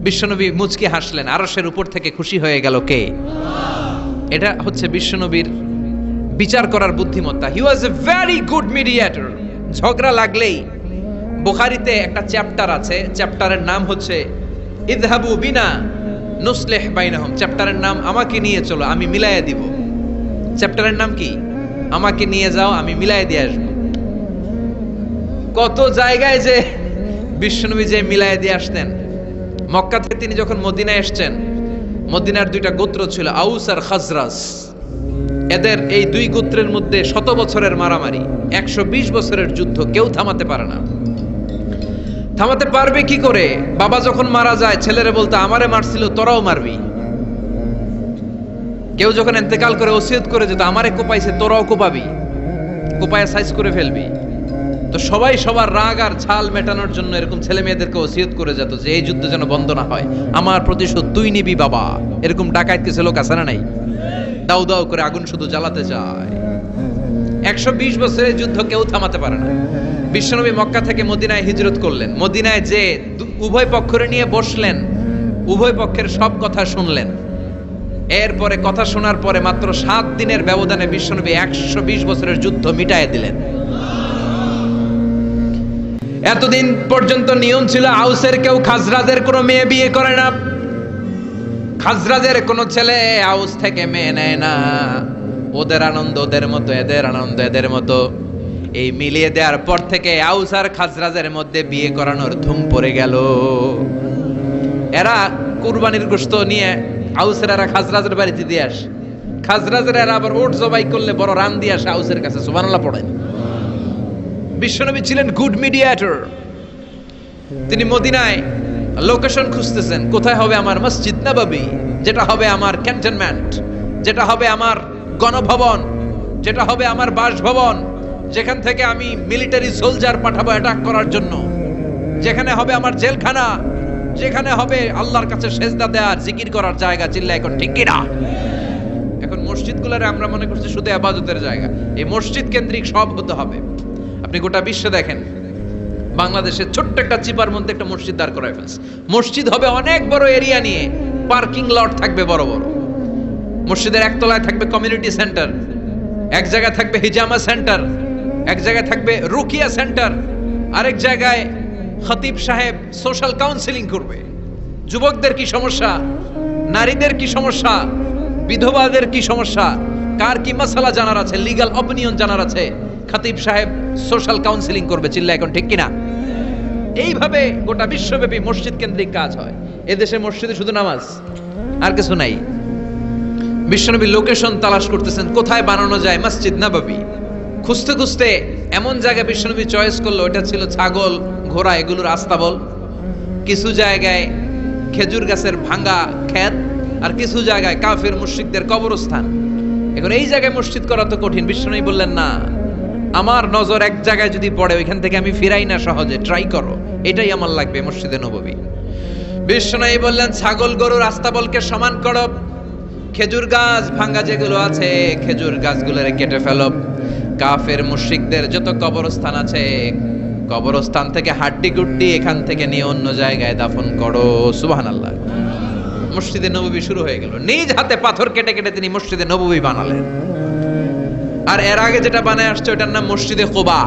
বিশ্বনবী মুচকি হাসলেন, আরশের উপর থেকে খুশি হয়ে গেল কে? এটা হচ্ছে বিশ্বনবীর বিচার করার বুদ্ধিমত্তা। হি ওয়াজ এ ভেরি গুড মিডিয়েটর। ঝগড়া লাগলেই, বুখারীতে একটা চ্যাপ্টার আছে, চ্যাপ্টারের নাম হচ্ছে ইযহাবু বিনা নুসলিহ বাইনাহুম। চ্যাপ্টারের নাম আমাকে নিয়ে চলো, আমি মিলাইয়া দিব। চ্যাপ্টারের নাম কি? আমাকে নিয়ে যাও, আমি মিলাইয়া দিয়ে আসবো। কত জায়গায় যে বিশ্বনবী যে মিলাইয়া দিয়ে আসতেন। মক্কা থেকে তিনি যখন মদিনায় এসেছেন, মদিনার দুইটা গোত্র ছিল, আউস আর খাজরাজ। এদের এই দুই গোত্রের মধ্যে 100 বছরের মারামারি, 120 বছরের যুদ্ধ, কেউ থামাতে পারে না। থামাতে পারবে কি করে? বাবা যখন মারা যায়, ছেলেরে বলতে, আমারে মারছিল তোরাও মারবি। কেউ যখন ইন্তেকাল করে ওসিয়ত করে যেত, আমারে কোপাইছে তোরাও কোপাবি, কোপায় সাইজ করে ফেলবি। তো সবাই সবার রাগ আর ছাল মেটানোর জন্য এরকম ছেলে মেয়েদেরকে ওসিয়ত করে যেত যে এই যুদ্ধ যেন বন্ধ না হয়, আমার প্রতিশোধ তুই নিবি বাবা। এরকম ডাকাত কিছু লোক আছে না নাই? দাউ দাউ করে আগুন শুধু জ্বালাতে চায়। 120 বছরের যুদ্ধ কেউ থামাতে পারে না। বিশ্বনবী মক্কা থেকে মদিনায় হিজরত করলেন। মদিনায় যে উভয় পক্ষরে নিয়ে বসলেন, উভয় পক্ষের সব কথা শুনলেন। এরপরে কথা শোনার পরে মাত্র 7 দিনের ব্যবধানে বিশ্বনবী 120 বছরের যুদ্ধ মিটায়ে দিলেন। এতদিন পর্যন্ত নিয়ম ছিল, আউসের কেউ খাজরাজের কোনো মেয়ে বিয়ে করে না, খাজরাজের কোনো ছেলে আউস থেকে মেয়ে নেয় না। ওদের আনন্দ ওদের মতো, এদের আনন্দ এদের মতো। এই মিলিয়ে দেওয়ার পর থেকে আউস আর খাজরাজের মধ্যে বিয়ে করানোর ধুম পড়ে গেল। এরা কুরবানির গোশত নিয়ে আউসের এরা খাজরাজের বাড়িতে দিয়ে আসে, খাজরাজের এরা আবার ওট জবাই করলে বড় রান দিয়ে আসে আউসের কাছে। সুবহানাল্লাহ পড়েন। বিশ্বনবী ছিলেন গুড মিডিয়েটর। তিনি মদিনায় লোকেশন খুঁজতেছেন, কোথায় হবে আমার মসজিদ নববী, যেটা হবে আমার ক্যান্টনমেন্ট, যেটা হবে আমার গণভবন, যেটা হবে আমার বাসভবন, যেখান থেকে আমি মিলিটারি সোলজার পাঠাবো অ্যাটাক করার জন্য, যেখানে হবে আমার জেলখানা, যেখানে হবে আল্লাহর কাছে সেজদা দেওয়ার জিকির করার জায়গা। চিল্লা এখন ঠিক কিনা? এখন মসজিদগুলোরে আমরা মনে করছি শুধু ইবাদতের জায়গা। এই মসজিদ কেন্দ্রিক সব হতে হবে। আপনি গোটা বিশ্বে দেখেন, বাংলাদেশের ছোট্ট একটা চিপার মধ্যে একটা মসজিদ দাঁড় করায় ফেলছে। মসজিদ হবে অনেক বড় এরিয়া নিয়ে, পার্কিং লট থাকবে বড় বড়। মসজিদের একতলায় থাকবে কমিউনিটি সেন্টার, এক জায়গায় থাকবে হিজামা সেন্টার, এক জায়গায় থাকবে রুকিয়া সেন্টার, আরেক জায়গায় খতিব সাহেব সোশ্যাল কাউন্সিলিং করবে। যুবকদের কি সমস্যা, নারীদের কি সমস্যা, বিধবাদের কি সমস্যা, কার কি মাসালা জানার আছে, লিগ্যাল অপিনিয়ন জানার আছে, খতিব সাহেব সোশ্যাল কাউন্সিলিং করবে। চিল্লা এখন ঠিক কিনা? এইভাবে গোটা বিশ্বব্যাপী মসজিদ কেন্দ্রিক কাজ হয়। এদেশে মসজিদে শুধু নামাজ, আর কিছু নাই। বিশ্বনবী লোকেশন তালাশ করতেছেন কোথায় বানানো যায় মসজিদ নববী। খুঁজতে খুঁজতে এমন জায়গা বিশ্বনবী চয়েস করলো, এটা ছিল ছাগল ঘোড়া এগুলোর আস্তাবল, কিছু জায়গায় খেজুর গাছের ভাঙা ক্ষেত, আর কিছু জায়গায় কাফির মুশরিকদের কবরস্থান। এখন এই জায়গায় মসজিদ করা তো কঠিন। বিশ্বনবী বললেন, না, আমার নজর এক জায়গায় যদি পড়ে ওইখান থেকে আমি ফিরাই না সহজে, ট্রাই করো, এটাই আমার লাগবে মসজিদে নববী। বিশ্বনবী বললেন, ছাগল গরুর আস্তাবলকে সমান করো, খেজুর গাছ ভাঙা যেগুলো আছে খেজুর গাছগুলোরে কেটে ফেলো, কাফের মুশরিকদের যত কবরস্থান আছে কবরস্থান থেকে হাড্ডি গুড্ডি এখান থেকে নিয়ে অন্য জায়গায় দাফন করো। সুবহানাল্লাহ। মসজিদে নববী শুরু হয়ে গেল। নিজ হাতে পাথর কেটে কেটে তিনি মসজিদে নববী বানালেন। আর এর আগে যেটা বানায় আসছে ওটার নাম মসজিদে কুবা।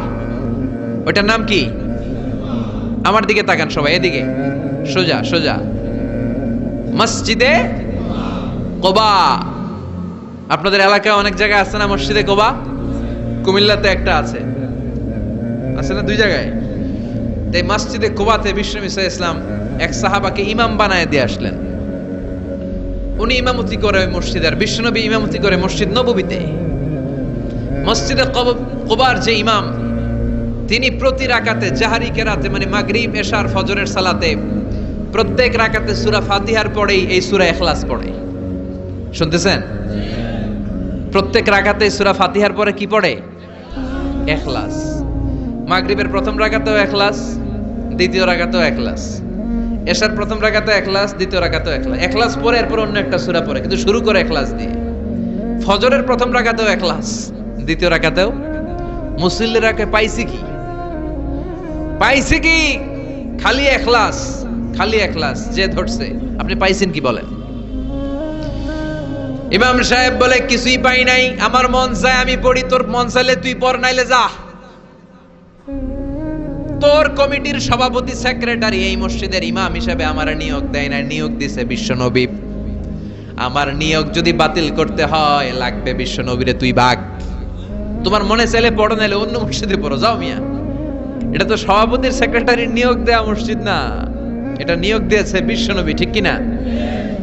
ওটার নাম কি? আমার দিকে তাকান সবাই, এদিকে সোজা সোজা। মসজিদে কুবা। আপনাদের এলাকায় অনেক জায়গায় আছে না মসজিদে কুবা? কুমিল্লাতে একটা আছে, আছে না? 2 জায়গায়। এই মসজিদে কুবাতে বিশ্বনবী সাল্লাল্লাহু আলাইহি ওয়াসাল্লাম এক সাহাবাকে ইমাম বানায় দিয়ে আসলেন। উনি ইমামতি করে ওই মসজিদে, আর বিশ্বনবী ইমামতি করে মসজিদ নববীতে। মসজিদে কুবার যে ইমাম, তিনি প্রতি রাকাতে জাহরি কেরাতে মানে মাগরিব এশার ফজরের সালাতে প্রত্যেক রাকাতে সূরা ফাতিহার পরেই এই সূরা ইখলাস পড়ে। শুনতেছেন? প্রত্যেক রাকাতে সূরা ফাতিহার পরে কি পড়ে? ইখলাস। মাগরিবের প্রথম রাকাতেও ইখলাস, দ্বিতীয় রাকাতেও ইখলাস, এশার প্রথম রাকাতেও ইখলাস, দ্বিতীয় রাকাতেও ইখলাস। ইখলাস পরে এরপর অন্য একটা সূরা পড়ে, কিন্তু শুরু করে ইখলাস দিয়ে। ফজরের প্রথম রাকাতেও ইখলাস, দ্বিতীয় রাকাতেও। মুসল্লিরাকে পাইছে কি? পাইছে কি? খালি ইখলাস, খালি ইখলাস। যে ধরছে, আপনি পাইছেন কি বলেন? ইমাম সাহেব বলে, কিছুই পাই নাই, আমার মন চায় আমি পড়ি, তোর মন চাইলে তুই পড়, নাইলে যা। তোর কমিটির সভাপতি সেক্রেটারি এই মসজিদের ইমাম হিসেবে আমার নিয়োগ দেয় না, নিয়োগ দিছে বিশ্বনবী। আমার নিয়োগ যদি বাতিল করতে হয় লাগবে বিশ্বনবীরে তুই বাগ। তোমার মনে চাইলে পড়ো, নাইলে অন্য মসজিদে পড়ো, যাও মিয়া। এটা তো সভাপতির সেক্রেটারির নিয়োগ দেয়া মসজিদ না, এটা নিয়োগ দিয়েছে বিশ্বনবী, ঠিক কিনা?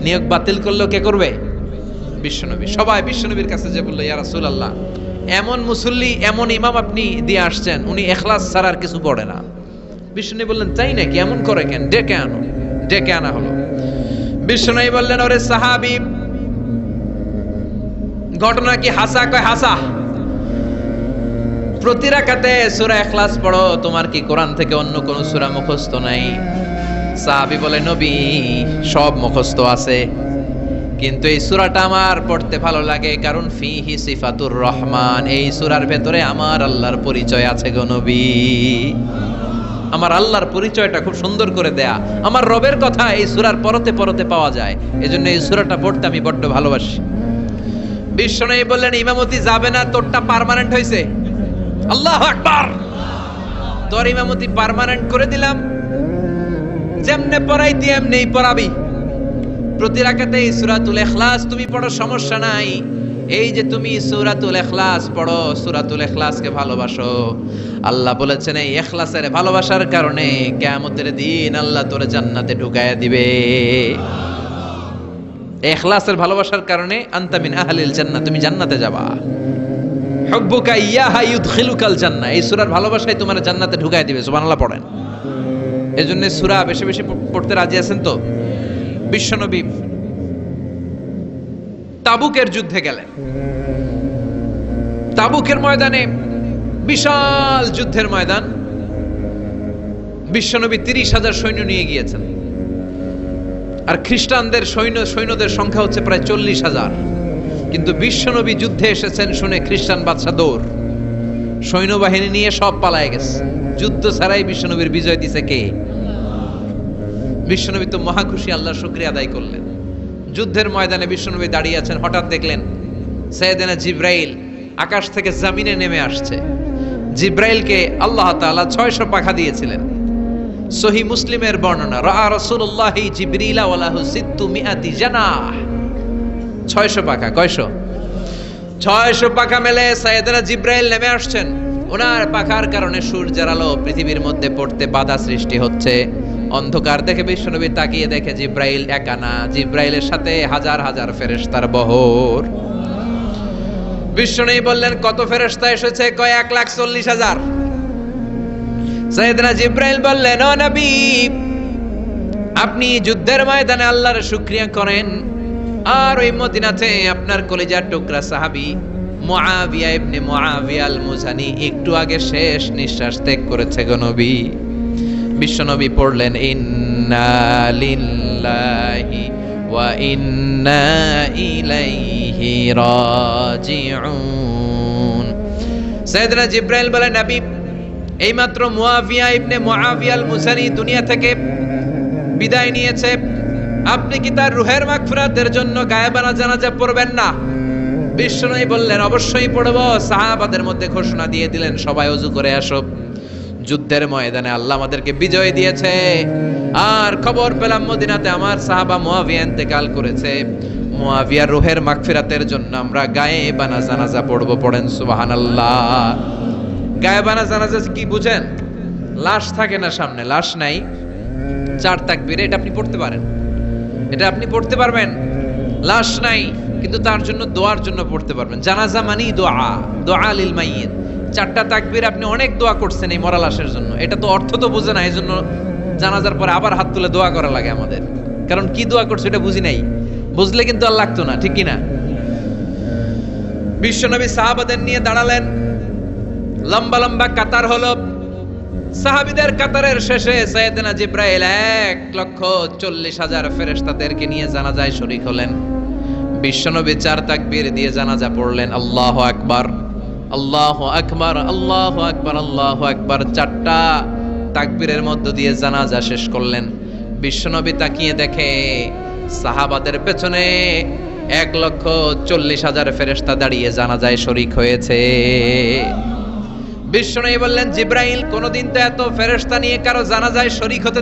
নিয়োগ বাতিল করলেও কে করবে? বিশ্বনবী। সবাই বিশ্বনবীর কাছে যে বললো, ইয়া রাসূলুল্লাহ, এমন মুসল্লি এমন ইমাম আপনি দিয়ে আসছেন, উনি ইখলাস ছাড়া আর কিছু পড়ে না। বিশ্বনবী বললেন, তাই নাকি? এমন করে কেন? ডেকে আনো। ডেকে আনা হলো। বিশ্বনবী বললেন, ওরে সাহাবী, ঘটনা কি হাসা? কয় হাসা। প্রতি রাকাতে সূরা ইখলাস পড়ো, তোমার কি কোরআন থেকে অন্য কোন সূরা মুখস্থ নাই? সাহাবী বলে, নবী, সব মুখস্থ আছে, কিন্তু এই সূরাটা আমার পড়তে ভালো লাগে, কারণ ফিহি সিফাতুর রহমান, এই সূরার ভেতরে আমার আল্লাহর পরিচয় আছে গো নবী। আমার আল্লাহর পরিচয়টা খুব সুন্দর করে দেয়া, আমার রবের কথা এই সূরার পরতে পরতে পাওয়া যায়, এজন্য এই সূরাটা পড়তে আমি বড্ড ভালোবাসি। বিশ্বনবী বললেন, ইমামতি যাবে না, তোরটা পার্মানেন্ট হইছে। আল্লাহু আকবার। তোর ইমামতি পার্মানেন্ট করে দিলাম, যেমনে পড়াইতি এমনেই পড়াবি। প্রতি রাকাতে সূরাতুল ইখলাস তুমি পড়ো, সমস্যা নাই। এই যে তুমি সূরাতুল ইখলাস পড়ো, সূরাতুল ইখলাসকে ভালোবাসো, আল্লাহ বলেছেন এই ইখলাসের ভালোবাসার কারণে কিয়ামতের দিন আল্লাহ তোরে জান্নাতে ঢুকায়া দিবে। ইখলাসের ভালোবাসার কারণে আনতা মিন আহলিল জান্নাহ, তুমি জান্নাতে যাবা। হুব্বুকা ইয়াহা ইউদখিলুকাল জান্নাহ, এই সূরার ভালোবাসাই তোমার জান্নাতে ঢুকায়া দিবে। সুবহানাল্লাহ পড়েন। এজন্য সূরা বেশি বেশি পড়তে রাজি আছেন তো? বিশ্বনবী তাবুকের যুদ্ধে গেলেন। তাবুকের ময়দানে বিশাল যুদ্ধের ময়দান, বিশ্বনবী 30,000 সৈন্য নিয়ে গিয়েছেন, আর খ্রিস্টানদের সৈন্যদের সংখ্যা হচ্ছে প্রায় 40,000। কিন্তু বিশ্বনবী যুদ্ধে এসেছেন শুনে খ্রিস্টান বাদশা দৌড়, সৈন্যবাহিনী নিয়ে সব পালায় গেছে। যুদ্ধ ছাড়াই বিশ্বনবীর বিজয় দিছে কে? বিশ্বনবী তো মহা খুশি, আল্লাহর শুকরিয়া আদায় করলেন। যুদ্ধের ময়দানে বিশ্বনবী দাঁড়িয়ে আছেন, হঠাৎ দেখলেন সাইয়েদনা জিব্রাইল আকাশ থেকে জমিনে নেমে আসছে। জিব্রাইলকে আল্লাহ তাআলা 600 পাখা দিয়েছিলেন। সহিহ মুসলিমের বর্ণনা, রাআ রাসূলুল্লাহি জিবরিলা ওয়া লাহু 600 জানাহ। 600 পাখা, কয়শো? 600 পাখা মেলে সাইয়েদনা জিব্রাইল নেমে আসছেন। ওনার পাখার কারণে সূর্যের আলো পৃথিবীর মধ্যে পড়তে বাধা সৃষ্টি হচ্ছে। অন্ধকার দেখে বিশ্বনবী তাকিয়ে দেখে জিব্রাইল একা না, জিব্রাইলের সাথে হাজার হাজার ফেরেশতার বহর। বিশ্বনবী বললেন, কত ফেরেশতা এসেছে? কয় 1,40,000। সাইয়েদনা জিব্রাইল বললেন, ও নবী, আপনি যুদ্ধের ময়দানে আল্লাহর শুকরিয়া করেন, আর ওই মদিনাতে আপনার কলিজার টুকরা সাহাবী মুআবিয়া ইবনে মুআবিয়া আল মুজানি একটু আগে শেষ নিঃশ্বাস ত্যাগ করেছে গো নবী। বিশ্বনবী পড়লেন, ইন্না লিল্লাহি ওয়া ইন্না ইলাইহি রাজিউন। সাইয়েদনা জিব্রাইল বলেন, নবী, এইমাত্র মুআবিয়া ইবনে মুআবিয়া আল মুজানি দুনিয়া থেকে বিদায় নিয়েছে, আপনি কি তার রুহের মাগফিরাতের জন্য গায়েবানা জানাজা পড়বেন না? বিশ্বনবী বললেন, অবশ্যই পড়ব। সাহাবাদের মধ্যে ঘোষণা দিয়ে দিলেন, সবাই ওযু করে আসো। যুদ্ধের ময়দানে আল্লাহ আমাদেরকে বিজয় দিয়েছে, আর খবর পেলাম মদিনাতে আমার সাহাবা মুআবিয়া ইন্তেকাল করেছে। মুআবিয়ার রুহের মাগফিরাতের জন্য আমরা গায়েবানা জানাজা পড়ব। পড়েন সুবহানাল্লাহ। গায়েবানা জানাজা কি বুঝেন? লাশ থাকে না সামনে, লাশ নাই, 4 তাকবীরে এটা আপনি পড়তে পারেন, এটা আপনি পড়তে পারবেন। লাশ নাই কিন্তু তার জন্য দোয়ার জন্য পড়তে পারবেন। জানাজা মানি দোয়া, দোয়া লিল মাইয়িত। 4টা তাকবীর আপনি অনেক দোয়া করছেন এই মরা লাশের জন্য, এটা তো অর্থ তো বুঝে না, এজন্য জানাজার পরে আবার হাত তুলে দোয়া করা লাগে আমাদের, কারণ কি দোয়া করছে এটা বুঝি নাই। বুঝলে কিন্তু আর লাগতো না, ঠিক কি না? বিশ্বনবী সাহাবাদের নিয়ে দাঁড়ালেন, লম্বা লম্বা কাতার হলো। সাহাবীদের কাতারের শেষে সাইয়েদনা জিব্রাইল 1,40,000 ফেরেশতাদেরকে নিয়ে জানাজায় শরীক হলেন। বিশ্বনবী 4 তাকবীর দিয়ে জানাজা পড়লেন, আল্লাহু আকবার, আল্লাহু আকবার, আল্লাহু আকবার, আল্লাহু আকবার। 4টা তাকবীরের মধ্য দিয়ে জানাজা শেষ করলেন। বিশ্বনবী তাকিয়ে দেখে সাহাবাদের পেছনে 1,40,000 ফেরেশতা দাঁড়িয়ে জানাজায় শরীক হয়েছে। বিশ্বনবী বললেন, জিব্রাইল, কোনদিন তো এত ফেরেশতা নিয়ে কারো জানাজায় শরীক হতে